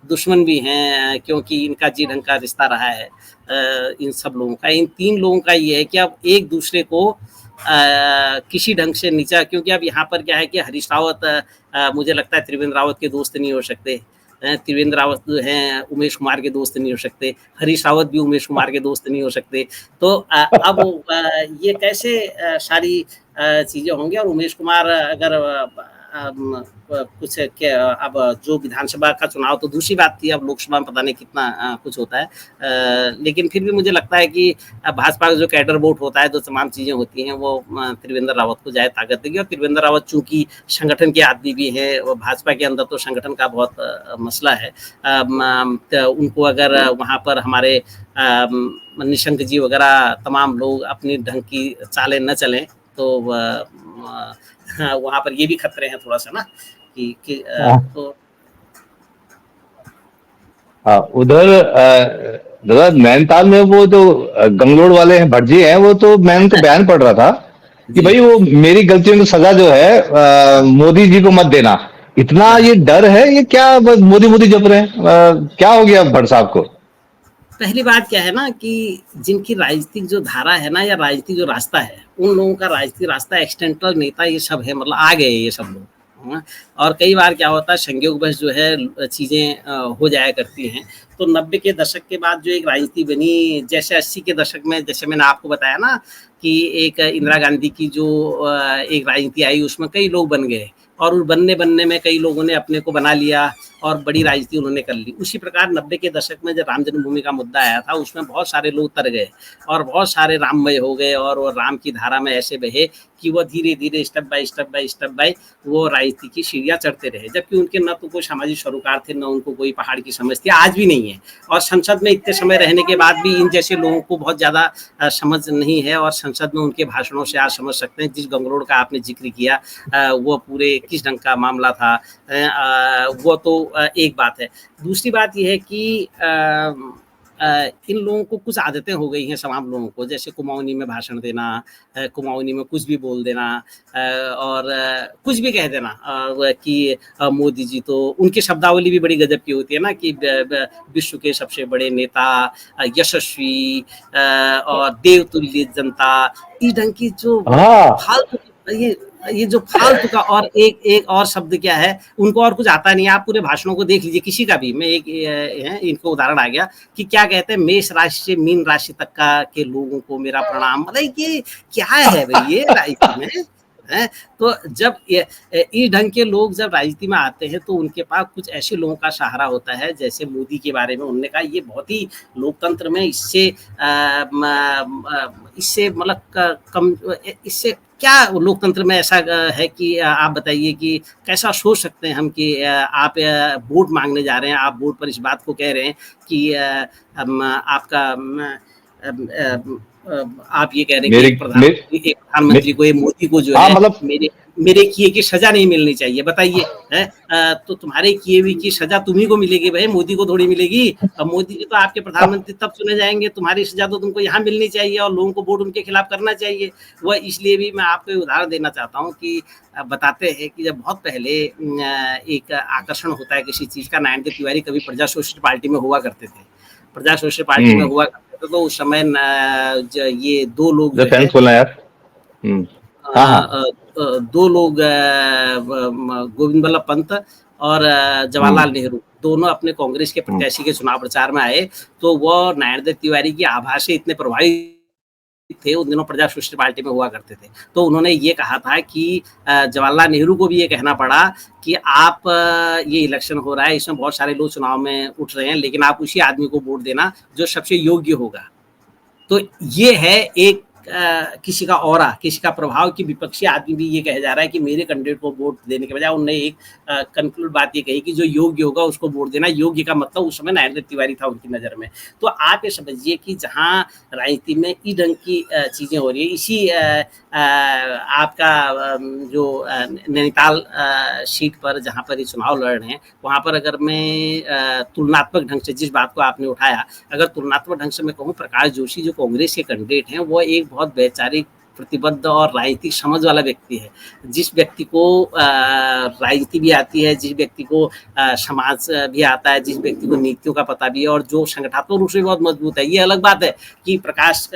दुश्मन भी हैं, क्योंकि इनका जी ढंग का रिश्ता रहा है इन सब लोगों का। इन 3 लोगों का ये है कि अब एक दूसरे को किसी ढंग से नीचा, क्योंकि अब यहाँ पर क्या है कि हरीश रावत मुझे लगता है त्रिवेंद्र रावत के दोस्त नहीं हो सकते, त्रिवेंद्र रावत जो हैं उमेश कुमार के दोस्त नहीं हो सकते, हरीश रावत भी उमेश कुमार के दोस्त नहीं हो सकते। तो अब ये कैसे सारी चीज़ें होंगी। और उमेश कुमार अगर कुछ अब जो विधानसभा का चुनाव तो दूसरी बात थी, अब लोकसभा में पता नहीं कितना कुछ होता है, लेकिन फिर भी मुझे लगता है कि भाजपा का जो कैडर वोट होता है, जो तमाम चीज़ें होती हैं, वो त्रिवेंद्र रावत को ज़्यादा ताकत देगी। और त्रिवेंद्र रावत चूँकि संगठन के आदमी भी हैं, वो भाजपा के अंदर तो संगठन का बहुत मसला है, तो उनको अगर वहाँ पर हमारे निशंक जी वगैरह तमाम लोग अपनी ढंग की चालें न चलें तो हाँ, वहाँ पर ये भी खतरे हैं थोड़ा सा ना कि तो उधर दादा नैनीताल में वो जो गंगलोड़ वाले हैं भटजी हैं, वो तो मैं उनका बयान पढ़ रहा था कि भाई वो मेरी गलतियों की सजा जो है मोदी जी को मत देना। इतना ये डर है, ये क्या बस मोदी मोदी जप रहे हैं? क्या हो गया भट्ट साहब को? पहली बात क्या है ना कि जिनकी राजनीतिक जो धारा है ना या राजनीतिक जो रास्ता है, उन लोगों का राजनीतिक रास्ता एक्सटेंट्रल नेता ये सब है, मतलब आ गए ये सब लोग। हाँ, और कई बार क्या होता है संयोगवश जो है चीज़ें हो जाया करती हैं। तो 90 के दशक के बाद जो एक राजनीति बनी, जैसे 80 के दशक में, जैसे मैंने आपको बताया ना कि एक इंदिरा गांधी की जो एक राजनीति आई, उसमें कई लोग बन गए और उस बनने में कई लोगों ने अपने को बना लिया और बड़ी राजनीति उन्होंने कर ली। उसी प्रकार 90 के दशक में जब राम जन्मभूमि का मुद्दा आया था, उसमें बहुत सारे लोग तर गए और बहुत सारे राममय हो गए और वो राम की धारा में ऐसे बहे कि वो धीरे धीरे स्टेप बाय वो राजनीति की सीढ़ियाँ चढ़ते रहे, जबकि उनके न तो कोई सामाजिक सरोकार थे, न उनको कोई पहाड़ की समझ थी, आज भी नहीं है। और संसद में इतने समय रहने के बाद भी इन जैसे लोगों को बहुत ज़्यादा समझ नहीं है और संसद में उनके भाषणों से आज समझ सकते हैं। जिस गंगलोड़ का आपने जिक्र किया वो पूरे किस ढंग का मामला था, वो तो एक बात है। दूसरी बात यह है कि इन लोगों को कुछ आदतें हो गई हैं तमाम लोगों को, जैसे कुमाऊनी में भाषण देना, कुमाऊनी में कुछ भी बोल देना और कुछ भी कह देना कि मोदी जी तो, उनकी शब्दावली भी बड़ी गजब की होती है ना कि विश्व के सबसे बड़े नेता, यशस्वी और देवतुल्य जनता, इस ढंग की जो फालतू ये जो फालतू का। और एक और शब्द क्या है, उनको और कुछ आता नहीं है। आप पूरे भाषणों को देख लीजिए, किसी का भी, मैं एक इनको उदाहरण आ गया कि क्या कहते हैं, मेष राशि से मीन राशि तक का के लोगों को मेरा प्रणाम। मतलब ये क्या है भाई, ये राजनीति में है। तो जब इस ढंग के लोग जब राजनीति में आते हैं तो उनके पास कुछ ऐसे लोगों का सहारा होता है, जैसे मोदी के बारे में उन्होंने कहा, ये बहुत ही लोकतंत्र में इससे मतलब कम, इससे क्या लोकतंत्र में ऐसा है कि आप बताइए कि कैसा सोच सकते हैं हम कि आप वोट मांगने जा रहे हैं, आप वोट पर इस बात को कह रहे हैं कि आपका आप ये कह रहे हैं कि प्रधानमंत्री को, ये मोदी को जो है मतलब मेरे किए की सजा नहीं मिलनी चाहिए। बताइए, है तो तुम्हारे किए हुए की सजा तुम्ही को मिलेगी भाई, मोदी को थोड़ी मिलेगी। अब मोदी जी तो आपके प्रधानमंत्री तब चुने जाएंगे, तुम्हारी सजा तो तुमको यहाँ मिलनी चाहिए और लोगों को वोट उनके खिलाफ करना चाहिए। वह इसलिए भी मैं आपको उदाहरण देना चाहता हूँ कि बताते हैं कि जब बहुत पहले एक आकर्षण होता है किसी चीज का, नारायण देव तिवारी कभी प्रजा सोशलिस्ट पार्टी में हुआ करते थे, प्रजा सोशलिस्ट पार्टी में हुआ करते थे। तो उस समय ये दो लोग दो लोग गोविंद बल्लभ पंत और जवाहरलाल नेहरू दोनों अपने कांग्रेस के प्रत्याशी के चुनाव प्रचार में आए, तो वो नारायण देव तिवारी की आभा से इतने प्रभावित थे, उन दिनों प्रजा सोशलिस्ट पार्टी में हुआ करते थे। तो उन्होंने ये कहा था कि जवाहरलाल नेहरू को भी ये कहना पड़ा कि आप ये इलेक्शन हो रहा है, इसमें बहुत सारे लोग चुनाव में उठ रहे हैं, लेकिन आप उसी आदमी को वोट देना जो सबसे योग्य होगा। तो ये है एक किसी का ऑरा, किसी का प्रभाव कि विपक्षी आदमी भी ये कहे जा रहा है कि मेरे कैंडिडेट को वोट देने के बजाय उन्होंने एक कंक्लूड बात ये कही कि जो योग्य होगा उसको वोट देना। योग्य का मतलब उस समय नरेंद्र तिवारी था उनकी नज़र में। तो आप ये समझिए कि जहाँ राजनीति में इस ढंग की चीज़ें हो रही है, इसी आपका जो नैनीताल सीट पर जहाँ पर ये चुनाव लड़ रहे हैं, वहाँ पर अगर मैं तुलनात्मक ढंग से जिस बात को आपने उठाया, अगर तुलनात्मक ढंग से मैं कहूँ, प्रकाश जोशी जो कांग्रेस के कैंडिडेट हैं, वो एक बहुत वैचारिक, प्रतिबद्ध और राजनीतिक समझ वाला व्यक्ति है। जिस व्यक्ति को राजनीति भी आती है, जिस व्यक्ति को समाज भी आता है, जिस व्यक्ति को नीतियों का पता भी है और जो संगठनात्मक रूप से बहुत मजबूत है। ये अलग बात है कि प्रकाश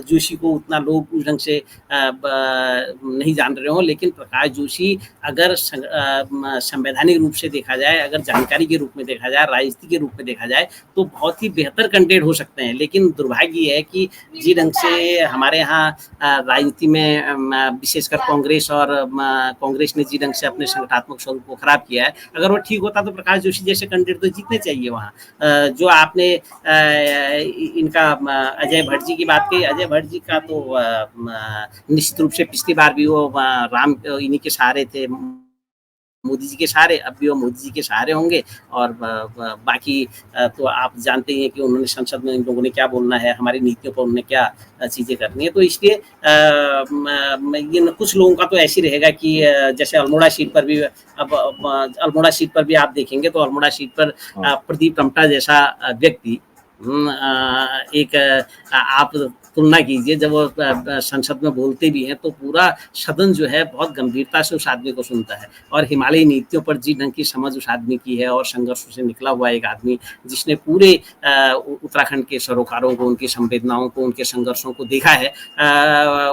जोशी को उतना लोग उस ढंग से नहीं जान रहे हो, लेकिन प्रकाश जोशी अगर संवैधानिक रूप से देखा जाए, अगर जानकारी के रूप में देखा जाए, राजनीति के रूप में देखा जाए, तो बहुत ही बेहतर कैंडिडेट हो सकते हैं। लेकिन दुर्भाग्य ये है कि जिस ढंग से हमारे यहाँ राजनीति में विशेषकर कांग्रेस और कांग्रेस ने जिस ढंग से अपने संगठनात्मक स्वरूप को खराब किया है, अगर वो ठीक होता तो प्रकाश जोशी जैसे कैंडिडेट तो जीतने चाहिए वहाँ। जो आपने इनका अजय भट्ट जी की बात कही, अजय भट्ट जी का तो निश्चित रूप से पिछली बार भी वो राम इन्हीं के सहारे थे, मोदी जी के सहारे, अब भी वो मोदी जी के सहारे होंगे। और बाकी तो आप जानते ही हैं कि उन्होंने संसद में इन लोगों ने क्या बोलना है, हमारी नीतियों पर उन्होंने क्या चीज़ें करनी है। तो इसलिए ये कुछ लोगों का तो ऐसे रहेगा कि जैसे अल्मोड़ा सीट पर भी, अब अल्मोड़ा सीट पर भी आप देखेंगे तो अल्मोड़ा सीट पर प्रदीप टमटा जैसा व्यक्ति एक आप तुलना कीजिए, जब वो संसद में बोलते भी हैं तो पूरा सदन जो है बहुत गंभीरता से उस आदमी को सुनता है। और हिमालयी नीतियों पर जिस ढंग की समझ उस आदमी की है और संघर्षों से निकला हुआ एक आदमी, जिसने पूरे उत्तराखंड के सरोकारों को, उनकी संवेदनाओं को, उनके संघर्षों को देखा है,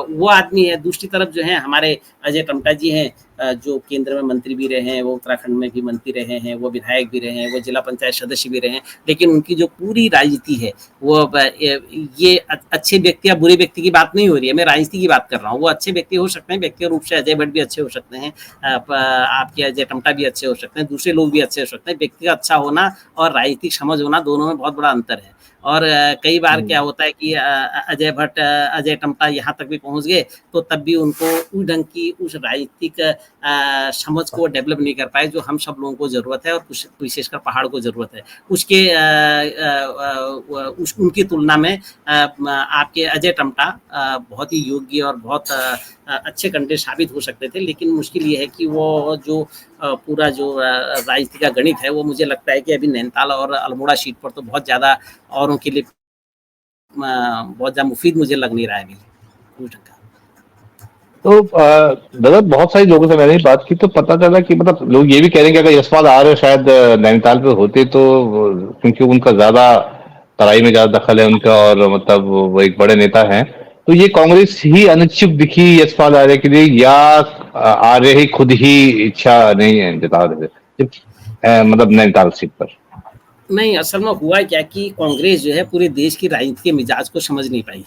वो आदमी है। दूसरी तरफ जो है हमारे अजय टमटा जी हैं, जो केंद्र में मंत्री भी रहे हैं, वो उत्तराखंड में भी मंत्री रहे हैं, वो विधायक भी रहे हैं, वो जिला पंचायत सदस्य भी रहे हैं। लेकिन उनकी जो पूरी राजनीति है वो ये अच्छे व्यक्ति या बुरे व्यक्ति की बात नहीं हो रही है, मैं राजनीति की बात कर रहा हूँ। वो अच्छे व्यक्ति हो सकते हैं, व्यक्तिगत रूप से अजय भट्ट भी अच्छे हो सकते हैं, आपके अजय टमटा भी अच्छे हो सकते हैं, दूसरे लोग भी अच्छे हो सकते हैं। व्यक्ति का अच्छा होना और राजनीतिक समझ होना, दोनों में बहुत बड़ा अंतर है। और कई बार क्या होता है कि अजय भट्ट, अजय टमटा यहाँ तक भी पहुँच गए तो तब भी उनको उस ढंग की उस राजनीतिक समझ को डेवलप नहीं कर पाए जो हम सब लोगों को ज़रूरत है और विशेषकर पहाड़ को ज़रूरत है। उसके उनकी तुलना में आपके अजय टमटा बहुत ही योग्य और बहुत अच्छे कैंडिडेट साबित हो सकते थे। लेकिन मुश्किल ये है कि वो जो पूरा जो राजनीति का गणित है, वो मुझे लगता है कि अभी नैनीताल और अल्मोड़ा सीट पर तो बहुत ज़्यादा औरों के लिए बहुत ज़्यादा मुफीद मुझे लग नहीं रहा है अभी। तो दादा, बहुत सारे लोगों से मैंने बात की तो पता चला कि मतलब लोग ये भी कह रहे हैं कि अगर यशपाल आर्य शायद नैनीताल पे होते तो, क्योंकि उनका ज्यादा तराई में ज्यादा दखल है उनका और मतलब वो एक बड़े नेता हैं, तो ये कांग्रेस ही अनिच्छुक दिखी यशपाल आर्य के लिए, या आर्य ही खुद ही इच्छा नहीं है जता रहे मतलब नैनीताल सीट पर? नहीं, असल में हुआ क्या कि कांग्रेस जो है पूरे देश की राजनीति के मिजाज को समझ नहीं पाई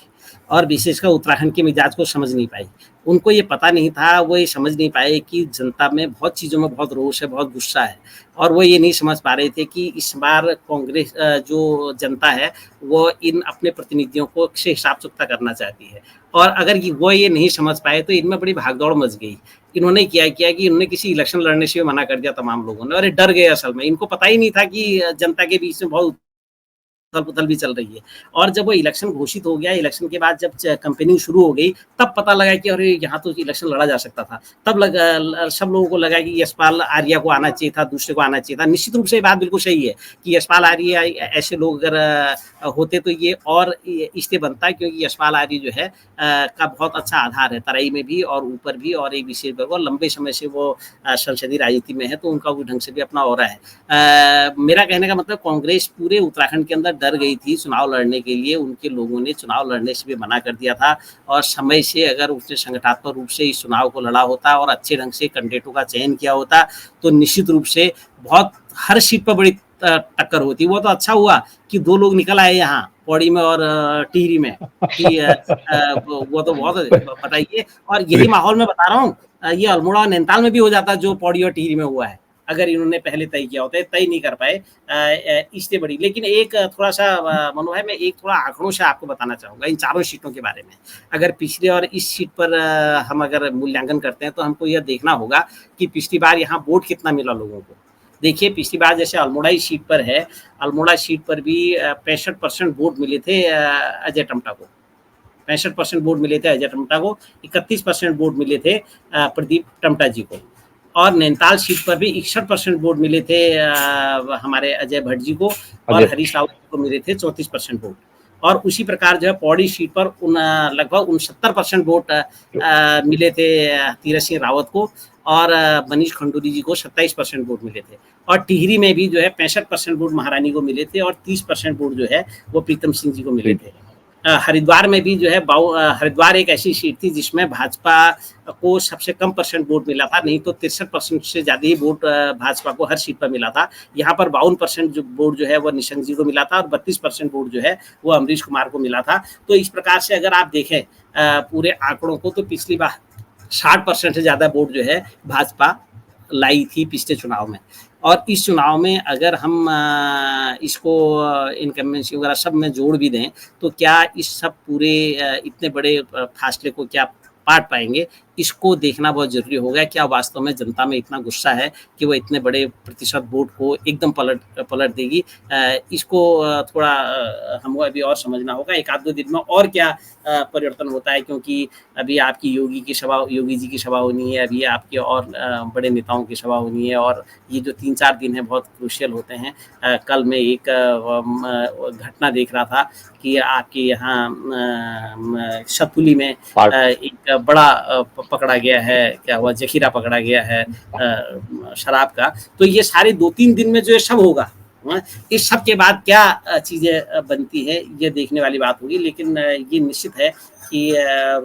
और विशेषकर उत्तराखंड के मिजाज को समझ नहीं पाई। उनको ये पता नहीं था, वो ये समझ नहीं पाए कि जनता में बहुत चीज़ों में बहुत रोष है, बहुत गुस्सा है। और वो ये नहीं समझ पा रहे थे कि इस बार कांग्रेस जो जनता है वो इन अपने प्रतिनिधियों को से हिसाब चुकता करना चाहती है। और अगर वो ये नहीं समझ पाए तो इनमें बड़ी भागदौड़ मच गई। इन्होंने क्या किया कि इन्होंने किसी इलेक्शन लड़ने से मना कर दिया तमाम लोगों ने, और ये डर गए। असल में इनको पता ही नहीं था कि जनता के बीच में बहुत उथल-पुथल भी चल रही है। और जब वो इलेक्शन घोषित हो गया, इलेक्शन के बाद जब कैंपेनिंग शुरू हो गई, तब पता लगा कि अरे यहाँ तो इलेक्शन लड़ा जा सकता था। तब सब लोगों को लगा कि यशपाल आर्य को आना चाहिए था, दूसरे को आना चाहिए था। निश्चित रूप से ये बात बिल्कुल सही है कि यशपाल आर्य ऐसे लोग अगर होते तो ये और इसलिए बनता, क्योंकि यशपाल आर्य जो है का बहुत अच्छा आधार है तराई में भी और ऊपर भी, और एक विशेष वर्ग, और लंबे समय से वो संसदीय राजनीति में है, तो उनका उस ढंग से भी अपना ऑरा है। मेरा कहने का मतलब कांग्रेस पूरे उत्तराखंड के अंदर डर गई थी चुनाव लड़ने के लिए। उनके लोगों ने चुनाव लड़ने से भी मना कर दिया था, और समय से अगर उसने संगठनात्मक रूप से इस चुनाव को लड़ा होता और अच्छे ढंग से कैंडिडेटों का चयन किया होता तो निश्चित रूप से बहुत हर सीट पर बड़ी टक्कर होती। वो तो अच्छा हुआ कि 2 लोग निकल आए यहाँ, पौड़ी में और टिहरी में कि वो तो बहुत बताइए। और यही माहौल मैं बता रहा हूँ ये अल्मोड़ा और नैनीताल में भी हो जाता जो पौड़ी और टिहरी में हुआ है, अगर इन्होंने पहले तय किया होता है। तय नहीं कर पाए इससे बड़ी। लेकिन एक थोड़ा सा मनु भाई, मैं एक थोड़ा आंकड़ों से आपको बताना चाहूंगा इन चारों सीटों के बारे में। अगर पिछले और इस सीट पर हम अगर मूल्यांकन करते हैं तो हमको यह देखना होगा कि पिछली बार यहाँ वोट कितना मिला लोगों को। देखिए पिछली बार जैसे अल्मोड़ा सीट पर है, अल्मोड़ा सीट पर भी 65% वोट मिले थे अजय टम्टा को। 65% वोट मिले थे अजय टम्टा को, 31% वोट मिले थे प्रदीप टम्टा जी को। और नैनीताल सीट पर भी 61% वोट मिले थे हमारे अजय भट्ट जी को, और हरीश रावत को मिले थे 34% वोट। और उसी प्रकार जो है पौड़ी सीट पर लगभग 69% वोट मिले थे तीरथ सिंह रावत को, और मनीष खंडूरी जी को 27% वोट मिले थे। और टिहरी में भी जो है 65% वोट महारानी को मिले थे, और 30% वोट जो है वो प्रीतम सिंह जी को मिले थे। हरिद्वार में भी जो है हरिद्वार एक ऐसी सीट थी जिसमें भाजपा को सबसे कम परसेंट वोट मिला था, नहीं तो 63% से ज्यादा ही वोट भाजपा को हर सीट पर मिला था। यहाँ पर 52% जो वोट जो है वो निशंक जी को मिला था, और 32% वोट जो है वो अमरीश कुमार को मिला था। तो इस प्रकार से अगर आप देखें पूरे आंकड़ों को, तो पिछली बार 60% से ज्यादा वोट जो है भाजपा लाई थी पिछले चुनाव में। और इस चुनाव में अगर हम इसको इनकम्बेंसी वगैरह सब में जोड़ भी दें तो क्या इस सब पूरे इतने बड़े फासले को क्या पाट पाएंगे, इसको देखना बहुत जरूरी होगा। क्या वास्तव में जनता में इतना गुस्सा है कि वो इतने बड़े प्रतिशत वोट को एकदम पलट देगी। इसको थोड़ा हमको अभी और समझना होगा। एक आध दो दिन में और क्या परिवर्तन होता है, क्योंकि अभी आपकी योगी जी की सभा होनी है, अभी आपके और बड़े नेताओं की सभा होनी है, और ये जो 3-4 दिन है बहुत क्रूशियल होते हैं। कल मैं एक घटना देख रहा था कि आपके यहाँ शतुली में एक बड़ा पकड़ा गया है, क्या हुआ, जखीरा पकड़ा गया है शराब का। तो ये सारे 2-3 दिन में जो है सब होगा। इस सब के बाद क्या चीजें बनती है ये देखने वाली बात होगी। लेकिन ये निश्चित है कि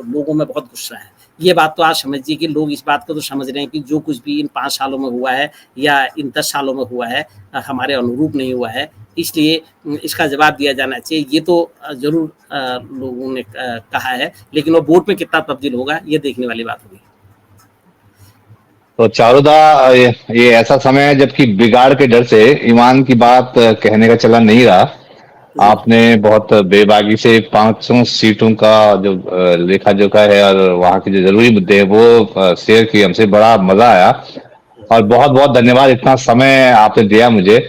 लोगों में बहुत गुस्सा है। ये बात तो आप समझिए कि लोग इस बात को तो समझ रहे हैं कि जो कुछ भी इन 5 सालों में हुआ है या इन 10 सालों में हुआ है हमारे अनुरूप नहीं हुआ है, इसलिए इसका जवाब दिया जाना चाहिए। ये तो जरूर लोगों ने कहा है, लेकिन वो वोट में कितना तब्दील होगा ये देखने वाली बात होगी। तो चारुदा, ये ऐसा समय है जबकि बिगाड़ के डर से ईमान की बात कहने का चलन नहीं रहा। आपने बहुत बेबाकी से 5 सीटों का जो लेखा जोखा है और वहाँ के जो जरूरी मुद्दे हैं वो शेयर किए हमसे, बड़ा मजा आया। और बहुत बहुत धन्यवाद, इतना समय आपने दिया मुझे।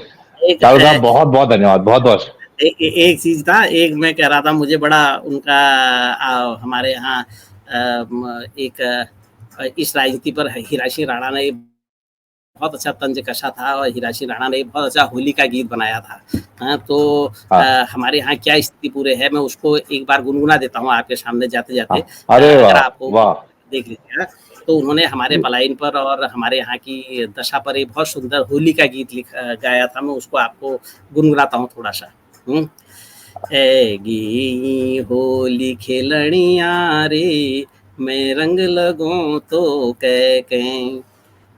चारुदा, बहुत बहुत धन्यवाद, बहुत बहुत। एक चीज था, एक मैं कह रहा था, मुझे बड़ा उनका हमारे यहाँ एक इस राजनीति पर हिराशी राणा ने बहुत अच्छा तंज कसा था, और हिराशी राणा ने बहुत अच्छा होली का गीत बनाया था। तो हमारे यहाँ क्या स्थिति पूरे है, मैं उसको एक बार गुनगुना देता हूँ आपके सामने जाते जाते। अगर आपको देख लीजिएगा तो उन्होंने हमारे पलायन पर और हमारे यहाँ की दशा पर एक बहुत सुंदर होली का गीत गाया था। मैं उसको आपको गुनगुनाता हूँ थोड़ा सा। ऐगी होली खेलनिया रे, मैं रंग लगूं तो कह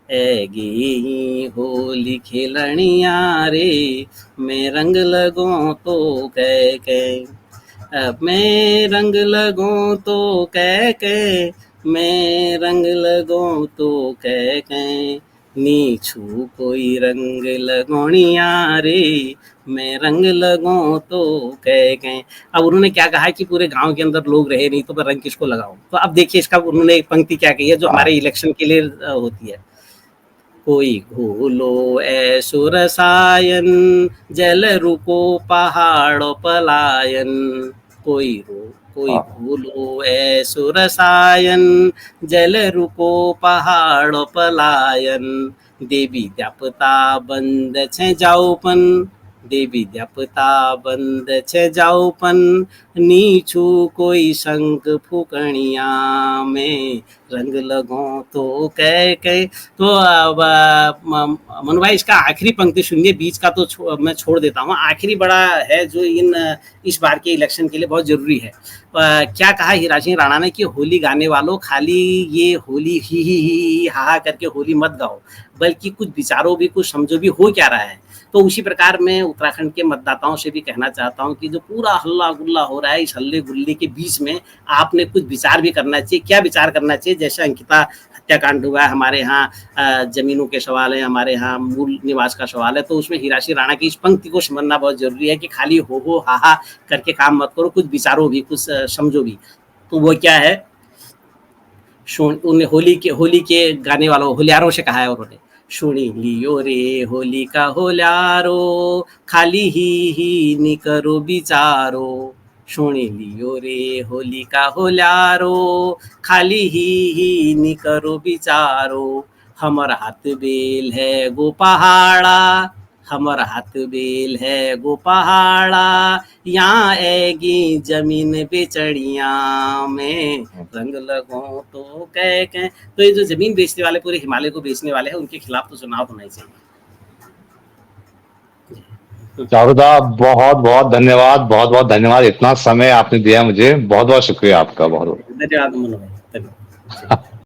ऐगी होली खेलनिया रे, मैं रंग लगूं तो कह मैं रंग लगूं तो कह मैं रंग लगूं तो कह नीछू कोई रंग लगोनिया रे, मैं रंग लगूं तो कह। अब उन्होंने क्या कहा कि पूरे गांव के अंदर लोग रहे नहीं तो मैं रंग किसको लगाऊं। तो अब देखिए इसका उन्होंने एक पंक्ति क्या कही है जो हमारे इलेक्शन के लिए होती है। कोई घोलो ऐसो रसायन, जल रुको पहाड़ो पलायन। कोई भूलो ऐसो रसायन, जल रुको पहाड़ो पलायन। देवी द्यापता बंद छे जाऊपन, देवी द्यापता बंद छे जाऊपन। नीछू कोई शंख फूकणिया में रंग लगो तो कह। तो मनु भाई इसका आखिरी पंक्ति सुनिए, बीच का तो मैं छोड़ देता हूँ। आखिरी बड़ा है जो इस बार के इलेक्शन के लिए बहुत जरूरी है। क्या कहा हिराशी राणा ने कि होली गाने वालों खाली ये होली ही हा करके होली मत गाओ, बल्कि कुछ विचारो भी, कुछ समझो भी हो क्या रहा है। तो उसी प्रकार मैं उत्तराखंड के मतदाताओं से भी कहना चाहता हूँ कि जो पूरा हल्ला गुल्ला हो रहा है, इस हल्ले गुल्ले के बीच में आपने कुछ विचार भी करना चाहिए। क्या विचार करना चाहिए? जैसे अंकिता हत्याकांड हुआ है, हमारे यहाँ जमीनों के सवाल है, हमारे यहाँ मूल निवास का सवाल है, तो उसमें हीराशी राणा की इस पंक्ति को समझना बहुत जरूरी है कि खाली हो हा हा करके काम मत करो, कुछ विचारो भी, कुछ समझो भी। तो वो क्या है, उन्हें होली के गाने वालों होलियारों से कहा है उन्होंने, सुनी लियो रे होली का होल्यारो, खाली ही नी करो बिचारो, सुनी लियो रे होली का होल्यारो, खाली ही नी करो बिचारो, हमर हाथ बेल है गो पहाड़ा, हमर हाथ बेल है गो पहाड़ा, यहाँ ऐगी जमीन बेचड़िया में रंग लगो तो कह। तो ये जो जमीन बेचने वाले, पूरे हिमालय को बेचने वाले हैं, उनके खिलाफ तो चुनाव होना ही चाहिए। चारुदा, बहुत बहुत धन्यवाद, बहुत बहुत धन्यवाद, इतना समय आपने दिया मुझे, बहुत बहुत शुक्रिया आपका, बहुत बहुत धन्यवाद मनोज भाई, धन्यवाद।